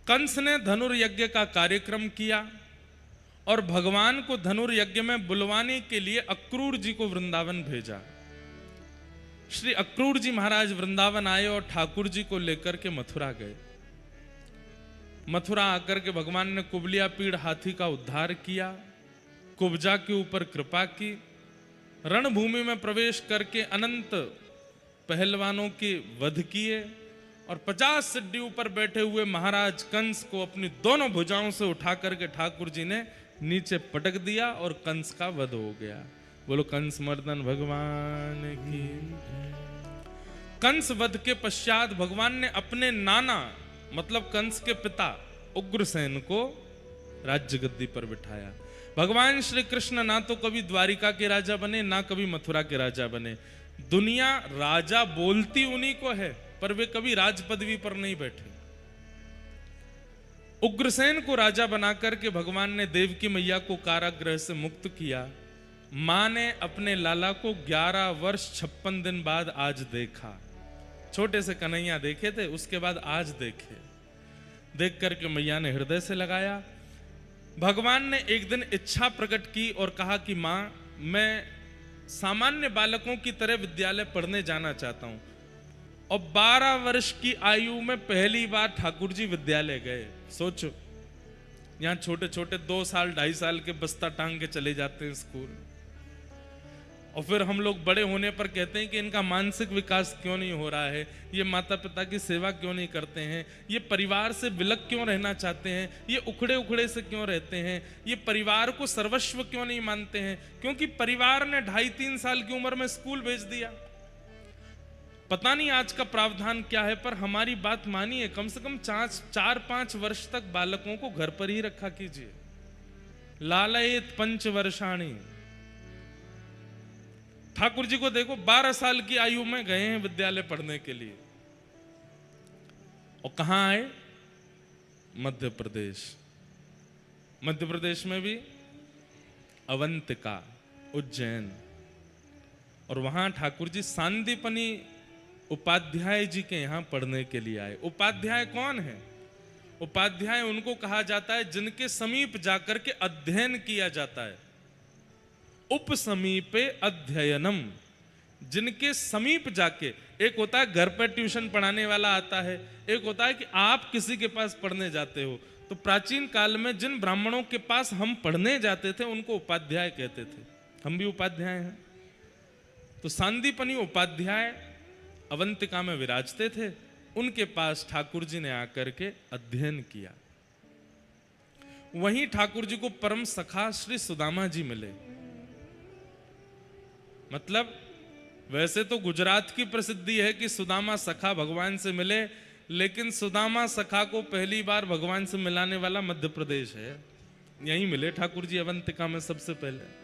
कंस ने धनुर्यज्ञ का कार्यक्रम किया और भगवान को धनुर्यज्ञ में बुलवाने के लिए अक्रूर जी को वृंदावन भेजा। श्री अक्रूर जी महाराज वृंदावन आए और ठाकुर जी को लेकर के मथुरा गए। मथुरा आकर के भगवान ने कुबलिया पीड़ हाथी का उद्धार किया, कुब्जा के ऊपर कृपा की, रणभूमि में प्रवेश करके अनंत पहलवानों के वध किए और 50 सिड्डी ऊपर बैठे हुए महाराज कंस को अपनी दोनों भुजाओं से उठा करके ठाकुर जी ने नीचे पटक दिया और कंस का वध हो गया। बोलो कंस मर्दन भगवान की। कंस वध के पश्चात भगवान ने अपने नाना मतलब कंस के पिता उग्रसेन को राज्य गद्दी पर बिठाया। भगवान श्री कृष्ण ना तो कभी द्वारिका के राजा बने, ना कभी मथुरा के राजा बने। दुनिया राजा बोलती उन्हीं को है, पर वे कभी राज पदवी पर नहीं बैठे। उग्रसेन को राजा बनाकर के भगवान ने देवकी मैया को कारागृह से मुक्त किया। मां ने अपने लाला को 11 वर्ष 56 दिन बाद आज देखा। छोटे से कन्हैया देखे थे, उसके बाद आज देखे। देख करके मैया ने हृदय से लगाया। भगवान ने एक दिन इच्छा प्रकट की और कहा कि मां, मैं सामान्य बालकों की तरह विद्यालय पढ़ने जाना चाहता हूं। और 12 वर्ष की आयु में पहली बार ठाकुर जी विद्यालय गए। सोचो, यहां छोटे छोटे 2 साल 2.5 साल के बस्ता टांग के चले जाते हैं स्कूल, और फिर हम लोग बड़े होने पर कहते हैं कि इनका मानसिक विकास क्यों नहीं हो रहा है, ये माता पिता की सेवा क्यों नहीं करते हैं, ये परिवार से विलग क्यों रहना चाहते हैं, ये उखड़े उखड़े से क्यों रहते हैं, ये परिवार को सर्वस्व क्यों नहीं मानते हैं। क्योंकि परिवार ने 2.5-3 साल की उम्र में स्कूल भेज दिया। पता नहीं आज का प्रावधान क्या है, पर हमारी बात मानिए, कम से कम 4-5 वर्ष तक बालकों को घर पर ही रखा कीजिए। लालयेत 5 वर्षाणी। ठाकुर जी को देखो, 12 साल की आयु में गए हैं विद्यालय पढ़ने के लिए, और कहां आए? मध्य प्रदेश। मध्य प्रदेश में भी अवंतिका, उज्जैन, और वहां ठाकुर जी सांदीपनी उपाध्याय जी के यहां पढ़ने के लिए आए। उपाध्याय कौन है? उपाध्याय उनको कहा जाता है जिनके समीप जाकर के अध्ययन किया जाता है। उपसमीपे अध्ययनम, जिनके समीप जाके, एक होता है घर पर ट्यूशन पढ़ाने वाला आता है, एक होता है कि आप किसी के पास पढ़ने जाते हो। तो प्राचीन काल में जिन ब्राह्मणों के पास हम पढ़ने जाते थे उनको उपाध्याय कहते थे। हम भी उपाध्याय हैं। तो सांदीपनी उपाध्याय अवंतिका में विराजते थे, उनके पास ठाकुर जी ने आकर के अध्ययन किया। वहीं ठाकुर जी को परम सखा श्री सुदामा जी मिले। मतलब वैसे तो गुजरात की प्रसिद्धि है कि सुदामा सखा भगवान से मिले, लेकिन सुदामा सखा को पहली बार भगवान से मिलाने वाला मध्य प्रदेश है। यहीं मिले ठाकुर जी अवंतिका में सबसे पहले।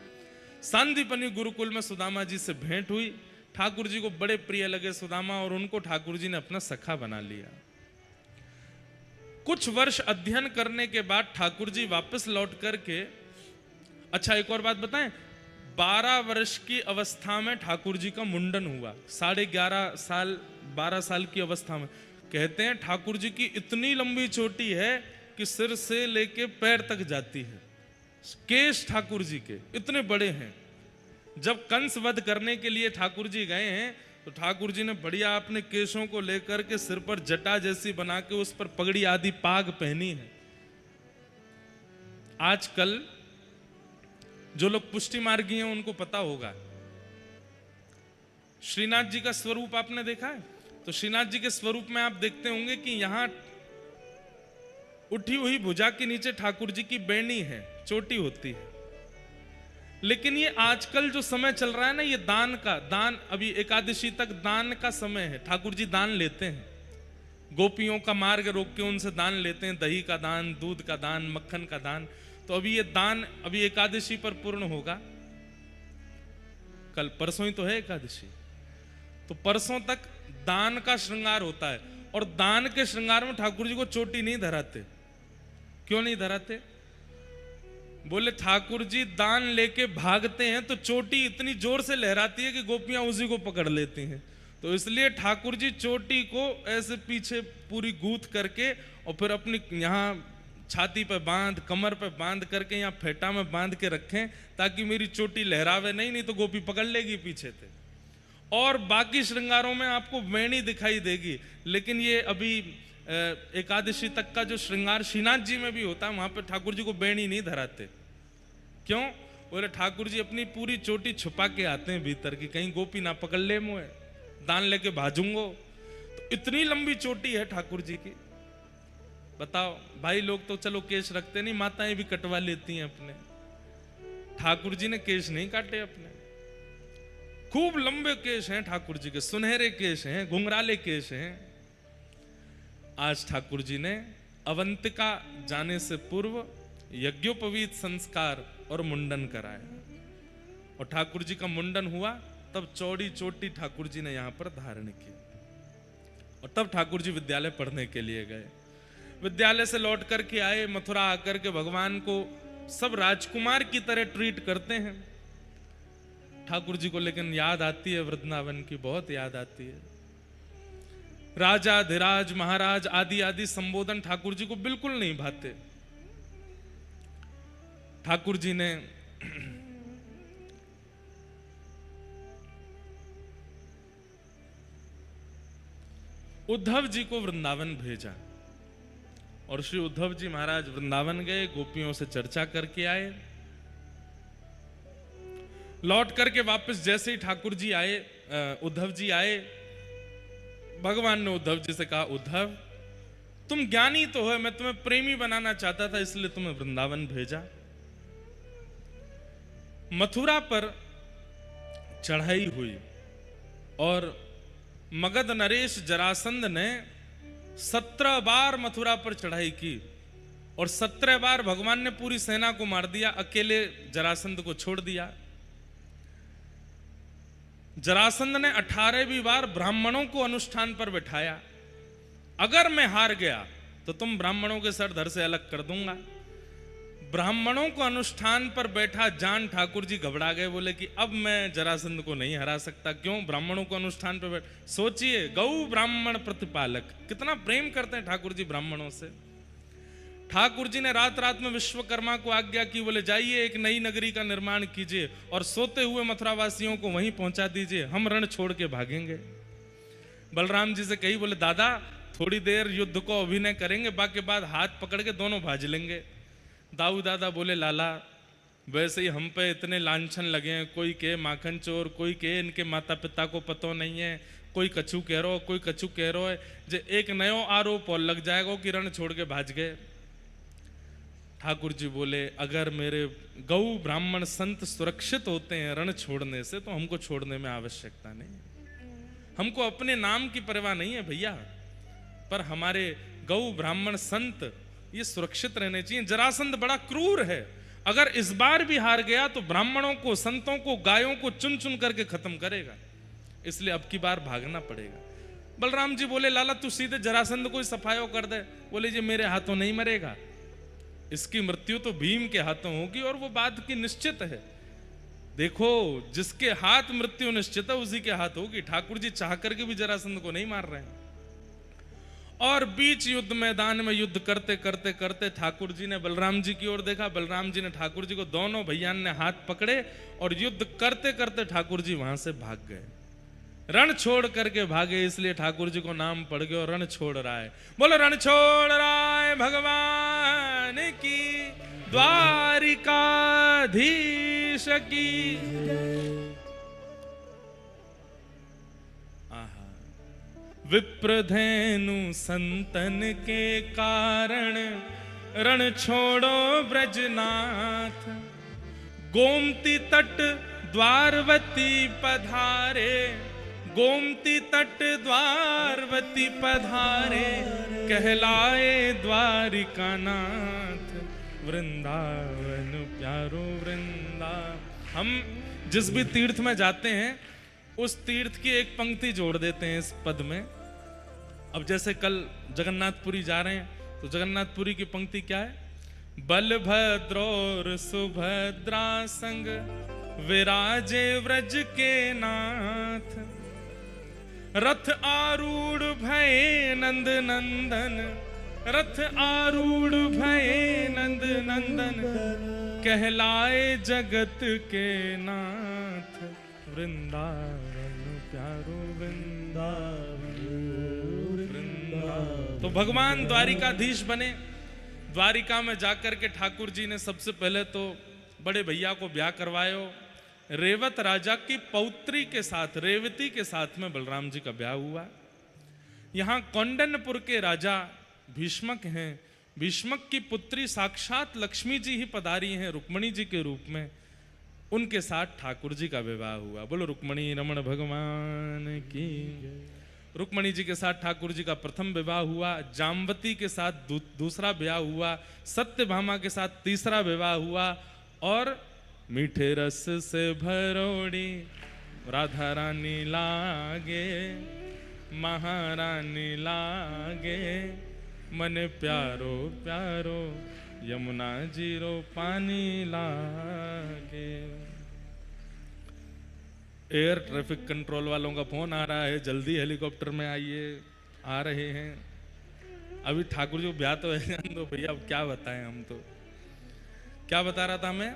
सांदीपनी गुरुकुल में सुदामा जी से भेंट हुई। ठाकुर जी को बड़े प्रिय लगे सुदामा, और उनको ठाकुर जी ने अपना सखा बना लिया। कुछ वर्ष अध्ययन करने के बाद ठाकुर जी वापस लौट करके, अच्छा एक और बात बताएं, 12 वर्ष की अवस्था में ठाकुर जी का मुंडन हुआ। 11.5 साल 12 साल की अवस्था में। कहते हैं ठाकुर जी की इतनी लंबी चोटी है कि सिर से लेके पैर तक जाती है। केश ठाकुर जी के इतने बड़े हैं। जब कंस वध करने के लिए ठाकुर जी गए हैं तो ठाकुर जी ने बढ़िया अपने केशों को लेकर के सिर पर जटा जैसी बना के उस पर पगड़ी आदि पाग पहनी है। आजकल जो लोग पुष्टि मार्गी हैं उनको पता होगा, श्रीनाथ जी का स्वरूप आपने देखा है? तो श्रीनाथ जी के स्वरूप में आप देखते होंगे कि यहां उठी हुई भुजा के नीचे ठाकुर जी की बैनी है, चोटी होती है। लेकिन ये आजकल जो समय चल रहा है ना, ये दान अभी एकादशी तक दान का समय है। ठाकुर जी दान लेते हैं, गोपियों का मार्ग रोक के उनसे दान लेते हैं, दही का दान, दूध का दान, मक्खन का दान। तो अभी ये दान अभी एकादशी पर पूर्ण होगा। कल परसों ही तो है एकादशी, तो परसों तक दान का श्रृंगार होता है। और दान के श्रृंगार में ठाकुर जी को चोटी नहीं धराते। क्यों नहीं धराते? बोले ठाकुर जी दान लेके भागते हैं तो चोटी इतनी जोर से लहराती है कि गोपियां उसी को पकड़ लेती हैं। तो इसलिए ठाकुर जी चोटी को ऐसे पीछे पूरी गूंथ करके और फिर अपनी यहाँ छाती पे बांध, कमर पे बांध करके यहाँ फेटा में बांध के रखें, ताकि मेरी चोटी लहरावे नहीं तो गोपी पकड़ लेगी पीछे से। और बाकी श्रृंगारों में आपको वेणी दिखाई देगी, लेकिन ये अभी एकादशी तक का जो श्रृंगार श्रीनाथ जी में भी होता है, वहां पे ठाकुर जी को बेणी नहीं धराते। क्यों? बोले ठाकुर जी अपनी पूरी चोटी छुपा के आते हैं भीतर की, कहीं गोपी ना पकड़ ले मुझे, दान लेके भाजूंगो। तो इतनी लंबी चोटी है ठाकुर जी की। बताओ भाई, लोग तो चलो केश रखते नहीं, माताएं भी कटवा लेती हैं अपने। ठाकुर जी ने केश नहीं काटे अपने। खूब लंबे केश हैं ठाकुर जी के, सुनहरे केश हैं, घुंघराले केश हैं। आज ठाकुर जी ने अवंतिका जाने से पूर्व यज्ञोपवीत संस्कार और मुंडन कराया। और ठाकुर जी का मुंडन हुआ तब चौड़ी चोटी ठाकुर जी ने यहां पर धारण की। और तब ठाकुर जी विद्यालय पढ़ने के लिए गए। विद्यालय से लौट करके आए, मथुरा आकर के भगवान को सब राजकुमार की तरह ट्रीट करते हैं। ठाकुर जी को लेकिन याद आती है वृंदावन की, बहुत याद आती है। राजा, धीराज, महाराज आदि आदि संबोधन ठाकुर जी को बिल्कुल नहीं भाते। ठाकुर जी ने उद्धव जी को वृंदावन भेजा और श्री उद्धव जी महाराज वृंदावन गए, गोपियों से चर्चा करके आए। लौट करके वापस जैसे ही ठाकुर जी आए, उद्धव जी आए, भगवान ने उद्धव जी से कहा, उद्धव तुम ज्ञानी तो हो, मैं तुम्हें प्रेमी बनाना चाहता था, इसलिए तुम्हें वृंदावन भेजा। मथुरा पर चढ़ाई हुई और मगध नरेश जरासंध ने 17 बार मथुरा पर चढ़ाई की और 17 बार भगवान ने पूरी सेना को मार दिया, अकेले जरासंध को छोड़ दिया। जरासंध ने 18वीं बार ब्राह्मणों को अनुष्ठान पर बैठाया। अगर मैं हार गया तो तुम ब्राह्मणों के सर धड़ से अलग कर दूंगा। ब्राह्मणों को अनुष्ठान पर बैठा जान ठाकुर जी घबरा गए, बोले कि अब मैं जरासंध को नहीं हरा सकता। क्यों? ब्राह्मणों को अनुष्ठान पर बैठ, सोचिए गौ ब्राह्मण प्रतिपालक, कितना प्रेम करते हैं ठाकुर जी ब्राह्मणों से। ठाकुर जी ने रात रात में विश्वकर्मा को आज्ञा की, बोले जाइए एक नई नगरी का निर्माण कीजिए और सोते हुए मथुरावासियों को वहीं पहुंचा दीजिए, हम रण छोड़ के भागेंगे। बलराम जी से कही, बोले दादा थोड़ी देर युद्ध को अभिनय करेंगे, बाकी बाद हाथ पकड़ के दोनों भाज लेंगे। दाऊ दादा बोले लाला वैसे ही हम पे इतने लांछन लगे हैं, कोई के माखन चोर, कोई के इनके माता पिता को पतो नहीं है, कोई कछु कह रहा, कोई कछु कह रहा है, जे एक नयो आरोप और लग जाएगा कि रण छोड़ के भाज गए। ठाकुर जी बोले अगर मेरे गौ ब्राह्मण संत सुरक्षित होते हैं रण छोड़ने से तो हमको छोड़ने में आवश्यकता नहीं, हमको अपने नाम की परवाह नहीं है भैया, पर हमारे गौ ब्राह्मण संत ये सुरक्षित रहने चाहिए। जरासंध बड़ा क्रूर है, अगर इस बार भी हार गया तो ब्राह्मणों को, संतों को, गायों को चुन चुन करके खत्म करेगा, इसलिए अब की बार भागना पड़ेगा। बलराम जी बोले लाला तू सीधे जरासंध को सफायो कर दे। बोले जी मेरे हाथों नहीं मरेगा, इसकी मृत्यु तो भीम के हाथों होगी और वो बात की निश्चित है। देखो जिसके हाथ मृत्यु निश्चित है उसी के हाथ होगी। ठाकुर जी चाह करके भी जरासंध को नहीं मार रहे हैं। और बीच युद्ध मैदान में युद्ध करते करते करते ठाकुर जी ने बलराम जी की ओर देखा, बलराम जी ने ठाकुर जी को, दोनों भैया ने हाथ पकड़े और युद्ध करते करते ठाकुर जी वहां से भाग गए, रण छोड़ करके भागे, इसलिए ठाकुर जी को नाम पड़ गया और रण छोड़ रहा है। बोलो रण छोड़ रहा है भगवान की, द्वारिकाधीश की। विप्रधेनु संतन के कारण रण छोड़ो ब्रजनाथ, गोमती तट द्वारवती पधारे, गोमती तट द्वारवती पधारे, कहलाए द्वारिका नाथ, वृंदावन प्यारो वृंदावन। हम जिस भी तीर्थ में जाते हैं उस तीर्थ की एक पंक्ति जोड़ देते हैं इस पद में। अब जैसे कल जगन्नाथपुरी जा रहे हैं तो जगन्नाथपुरी की पंक्ति क्या है? बलभद्रोर सुभद्रा संग विराजे व्रज के नाथ, रथ आरूढ़ भये नंद नंदन, रथ आरूढ़ भये नंद नंदन, कहलाए जगत के नाथ, वृंदावन प्यारो वृंदावन वृंदावन। तो भगवान द्वारिकाधीश बने। द्वारिका में जाकर के ठाकुर जी ने सबसे पहले तो बड़े भैया को ब्याह करवायो। रेवत राजा की पौत्री के साथ, रेवती के साथ में बलराम जी का ब्याह हुआ। यहाँ कौंडन्यपुर के राजा भीष्मक हैं, भीष्मक की पुत्री साक्षात लक्ष्मी जी ही पधारी हैं रुक्मणी जी के रूप में, उनके साथ ठाकुर जी का विवाह हुआ। बोलो रुक्मणी रमण भगवान की। रुक्मणी जी के साथ ठाकुर जी का प्रथम विवाह हुआ, जाम्बती के साथ दूसरा विवाह हुआ, सत्यभामा के साथ तीसरा विवाह हुआ, और मीठे रस से भरोड़ी राधा रानी लागे, महारानी लागे, मन प्यारो प्यारो यमुना जीरो पानी लागे। एयर ट्रैफिक कंट्रोल वालों का फोन आ रहा है, जल्दी हेलीकॉप्टर में आइए, आ रहे हैं। अभी ठाकुर जी को ब्याह तो है तो भैया अब क्या बताएं, हम तो क्या बता रहा था मैं।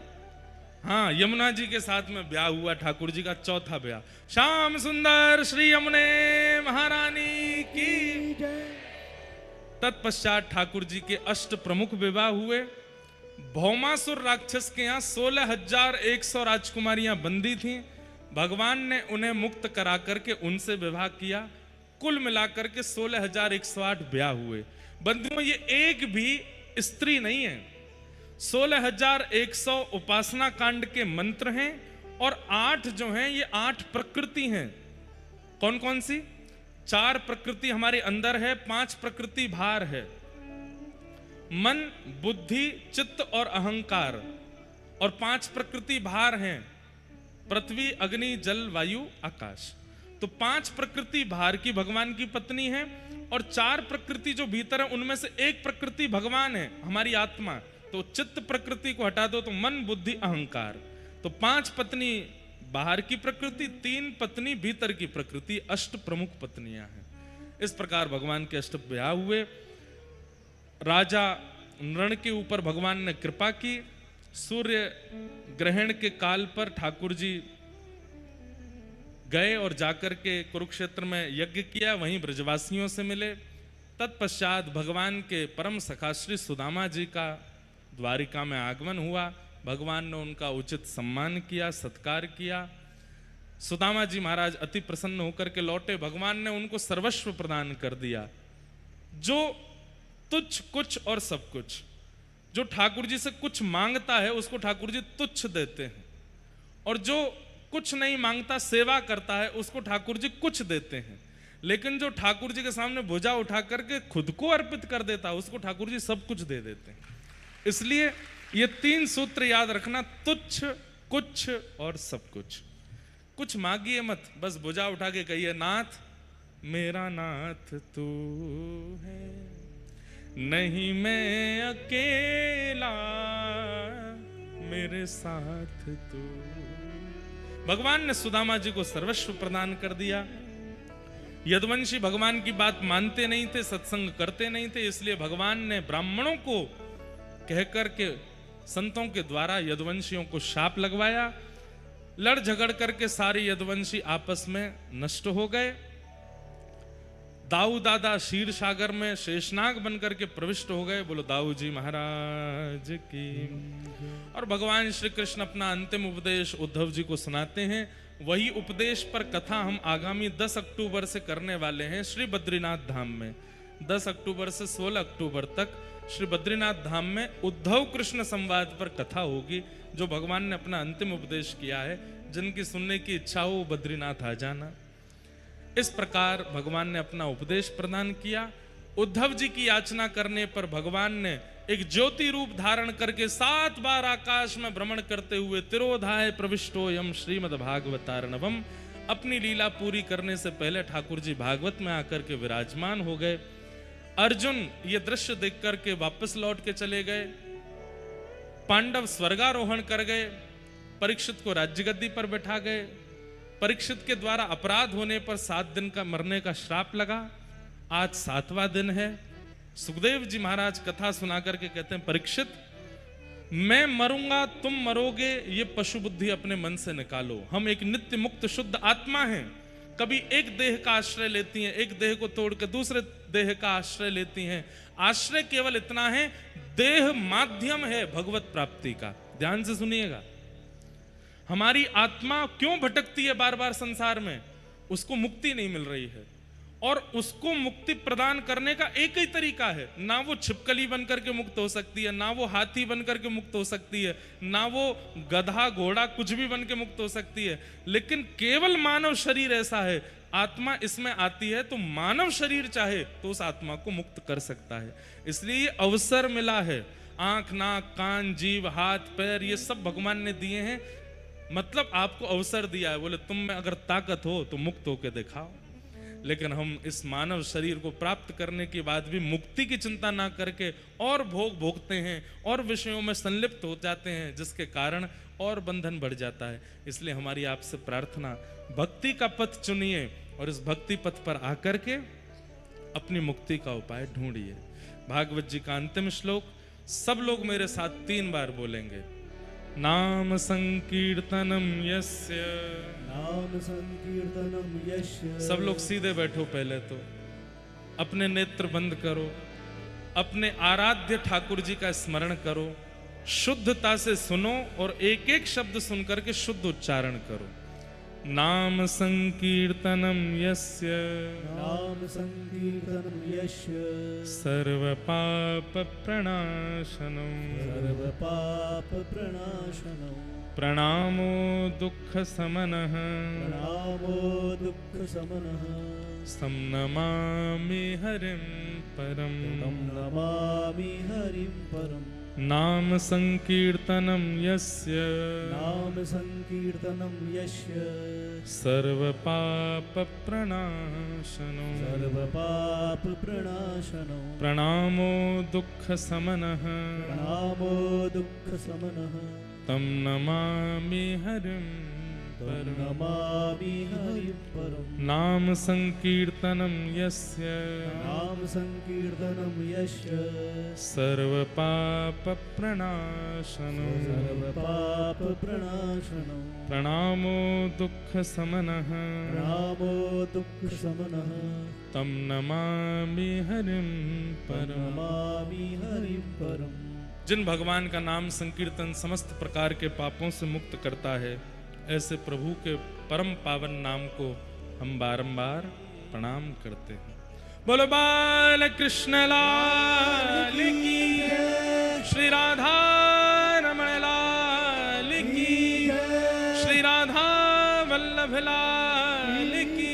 हाँ, यमुना जी के साथ में ब्याह हुआ ठाकुर जी का, चौथा ब्याह। श्याम सुंदर श्री यमुने महारानी की। तत्पश्चात ठाकुर जी के अष्ट प्रमुख विवाह हुए। भौमासुर राक्षस के यहाँ 16,100 राजकुमारियां बंदी थीं। भगवान ने उन्हें मुक्त करा करके उनसे विवाह किया। कुल मिलाकर के 16,108 ब्याह हुए। बंधुओं, ये एक भी स्त्री नहीं है। 16,100 उपासना कांड के मंत्र हैं और 8 जो हैं ये 8 प्रकृति हैं। कौन कौन सी? 4 प्रकृति हमारे अंदर है, 5 प्रकृति बाहर है, मन, बुद्धि, चित्त और अहंकार, और 5 प्रकृति बाहर हैं, पृथ्वी, अग्नि, जल, वायु, आकाश। तो 5 प्रकृति बाहर की भगवान की पत्नी है और 4 प्रकृति जो भीतर है उनमें से एक प्रकृति भगवान है, हमारी आत्मा। तो चित्त प्रकृति को हटा दो तो मन, बुद्धि, अहंकार। तो 5 पत्नी बाहर की प्रकृति, 3 पत्नी भीतर की प्रकृति, अष्ट प्रमुख पत्नियां हैं। इस प्रकार भगवान के अष्ट ब्याह हुए। राजा रण के ऊपर भगवान ने कृपा की। सूर्य ग्रहण के काल पर ठाकुर जी गए और जाकर के कुरुक्षेत्र में यज्ञ किया, वहीं ब्रजवासियों से मिले। तत्पश्चात भगवान के परम सखा श्री सुदामा जी का द्वारिका में आगमन हुआ। भगवान ने उनका उचित सम्मान किया, सत्कार किया। सुदामा जी महाराज अति प्रसन्न होकर के लौटे। भगवान ने उनको सर्वस्व प्रदान कर दिया, जो तुच्छ कुछ और सब कुछ। जो ठाकुर जी से कुछ मांगता है उसको ठाकुर जी तुच्छ देते हैं, और जो कुछ नहीं मांगता, सेवा करता है, उसको ठाकुर जी कुछ देते हैं। लेकिन जो ठाकुर जी के सामने भुजा उठा करके खुद को अर्पित कर देता है, उसको ठाकुर जी सब कुछ दे देते हैं। इसलिए ये 3 सूत्र याद रखना, तुच्छ, कुछ और सब कुछ। कुछ मांगिए मत, बस भुजा उठा के कहिए, नाथ मेरा नाथ तू है, नहीं मैं अकेला, मेरे साथ तू। भगवान ने सुदामा जी को सर्वस्व प्रदान कर दिया। यदुवंशी भगवान की बात मानते नहीं थे, सत्संग करते नहीं थे, इसलिए भगवान ने ब्राह्मणों को कहकर के संतों के द्वारा यदुवंशियों को शाप लगवाया। लड़ झगड़ करके सारे यदुवंशी आपस में नष्ट हो गए। दाऊ दादा क्षीर सागर में शेषनाग बनकर के प्रविष्ट हो गए। बोलो दाऊ जी महाराज की। और भगवान श्री कृष्ण अपना अंतिम उपदेश उद्धव जी को सुनाते हैं। वही उपदेश पर कथा हम आगामी 10 अक्टूबर से करने वाले हैं श्री बद्रीनाथ धाम में। 10 अक्टूबर से 16 अक्टूबर तक श्री बद्रीनाथ धाम में उद्धव कृष्ण संवाद पर कथा होगी, जो भगवान ने अपना अंतिम उपदेश किया है। जिनकी सुनने की इच्छा हो बद्रीनाथ आ जाना। इस प्रकार भगवान ने अपना उपदेश प्रदान किया। उद्धव जी की याचना करने पर भगवान ने एक ज्योति रूप धारण करके 7 बार आकाश में भ्रमण करते हुए तिरोधाय प्रविष्टोयम श्रीमद् भागवतार्णवम, अपनी लीला पूरी करने से पहले ठाकुर जी भागवत में आकर के विराजमान हो गए। अर्जुन ये दृश्य देख करके वापस लौट के चले गए। पांडव स्वर्गारोहण कर गए। परीक्षित को राज्य गद्दी पर बैठा गए। परीक्षित के द्वारा अपराध होने पर 7 दिन का मरने का श्राप लगा। आज 7वां दिन है। सुखदेव जी महाराज कथा सुना करके कहते हैं, परीक्षित मैं मरूंगा, तुम मरोगे, ये पशु बुद्धि अपने मन से निकालो। हम एक नित्य मुक्त शुद्ध आत्मा हैं। कभी एक देह का आश्रय लेती हैं, एक देह को तोड़ के दूसरे देह का आश्रय लेती हैं। आश्रय केवल इतना है, देह माध्यम है भगवत प्राप्ति का। ध्यान से सुनिएगा। हमारी आत्मा क्यों भटकती है बार बार संसार में? उसको मुक्ति नहीं मिल रही है, और उसको मुक्ति प्रदान करने का एक ही तरीका है। ना वो छिपकली बनकर के मुक्त हो सकती है, ना वो हाथी बनकर के मुक्त हो सकती है, ना वो गधा घोड़ा कुछ भी बन के मुक्त हो सकती है, लेकिन केवल मानव शरीर ऐसा है। आत्मा इसमें आती है तो मानव शरीर चाहे तो उस आत्मा को मुक्त कर सकता है। इसलिए ये अवसर मिला है। आंख, नाक, कान, जीव, हाथ, पैर, ये सब भगवान ने दिए हैं। मतलब आपको अवसर दिया है। बोले तुम में अगर ताकत हो तो मुक्त होके दिखाओ। लेकिन हम इस मानव शरीर को प्राप्त करने के बाद भी मुक्ति की चिंता ना करके और भोग भोगते हैं और विषयों में संलिप्त हो जाते हैं, जिसके कारण और बंधन बढ़ जाता है। इसलिए हमारी आपसे प्रार्थना, भक्ति का पथ चुनिए और इस भक्ति पथ पर आकर के अपनी मुक्ति का उपाय ढूंढिए। भागवत जी का अंतिम श्लोक सब लोग मेरे साथ 3 बार बोलेंगे। नाम संकीर्तनम यस्य, नाम संकीर्तनम यस्य। सब लोग सीधे बैठो। पहले तो अपने नेत्र बंद करो, अपने आराध्य ठाकुर जी का स्मरण करो, शुद्धता से सुनो और एक एक शब्द सुनकर के शुद्ध उच्चारण करो। नाम संकीर्तनम यस्य, नाम संकीर्तनम यस्य। सर्व पाप प्रणाशनम, सर्व पाप प्रणाशनम। प्रणामो दुःख समनः, प्रणामो दुःख समनः। तं नमामि हरिं परम्, तं नमामि हरिं परम्। नाम संकीर्तनम यस्य, नाम संकीर्तनम यस्य। सर्व पाप प्रणाशनो, सर्व पाप प्रणाशनो। प्रणामो दुःख समनः, प्रणामो दुःख समनः। तं नमामि हरिं परम् नमामि हरिं परम् नाम संकीर्तनं यस्य नाम संकीर्तनं यस्य सर्वपापप्रणाशनं सर्वपापप्रणाशनं प्रणामो दुःखशमनः प्रणामो दुःखशमनः तं नमामि हरिं परम् नमामि हरिं परम् जिन भगवान का नाम संकीर्तन समस्त प्रकार के पापों से मुक्त करता है, ऐसे प्रभु के परम पावन नाम को हम बारंबार प्रणाम करते हैं। बोलो बाल कृष्ण लाल की, श्री राधा रमण लाल की, श्री राधा वल्लभ लाल की,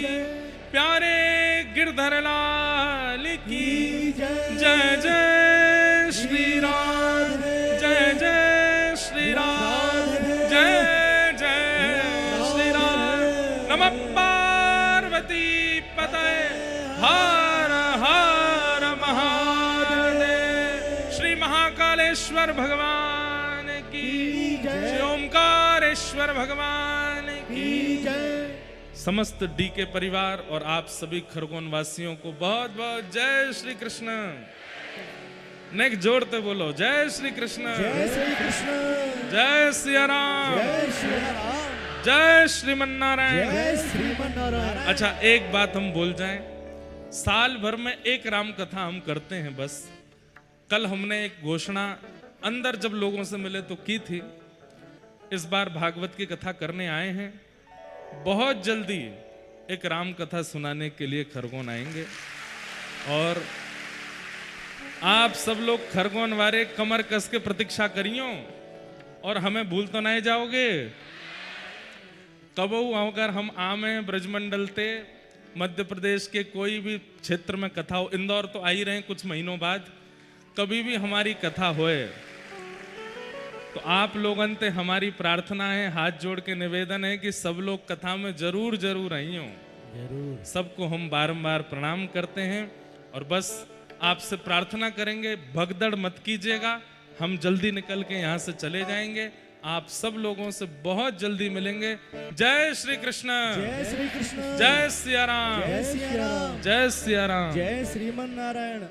प्यारे गिरधर लाल की, जय जय श्री राम, जय जय श्री राम, जय जय श्री राम। नमः पार्वती पतये हर हर महादेव। श्री महाकालेश्वर भगवान की, श्री ओमकारेश्वर भगवान की। समस्त डी के परिवार और आप सभी खरगोन वासियों को बहुत बहुत जय श्री कृष्ण। नेक जोड़ते बोलो जय श्री कृष्ण, जय श्री कृष्ण, जय सिया राम, जय श्री राम, जय श्रीमन्नारायण। जय श्रीमन्नारायण। अच्छा, एक बात हम बोल जाएं, साल भर में एक राम कथा हम करते हैं बस। कल हमने एक घोषणा अंदर जब लोगों से मिले तो की थी, इस बार भागवत की कथा करने आए हैं। बहुत जल्दी एक राम कथा सुनाने के लिए खरगोन आएंगे और आप सब लोग खरगोन वाले कमर कस के प्रतीक्षा करियो और हमें भूल तो नहीं जाओगे। कबहू अगर हम आमे ब्रजमंडल ते मध्य प्रदेश के कोई भी क्षेत्र में कथा हो, इंदौर तो आ ही रहे कुछ महीनों बाद, कभी भी हमारी कथा होए तो आप लोगन ते हमारी प्रार्थना है, हाथ जोड़ के निवेदन है कि सब लोग कथा में जरूर जरूर आइयो। जरूर। सबको हम बारंबार प्रणाम करते हैं और बस आपसे प्रार्थना करेंगे, भगदड़ मत कीजिएगा। हम जल्दी निकल के यहाँ से चले जाएंगे, आप सब लोगों से बहुत जल्दी मिलेंगे। जय श्री कृष्ण, जय श्री कृष्ण, जय सिया राम, जय सिया राम, जय सिया राम। जय श्रीमन्नारायण।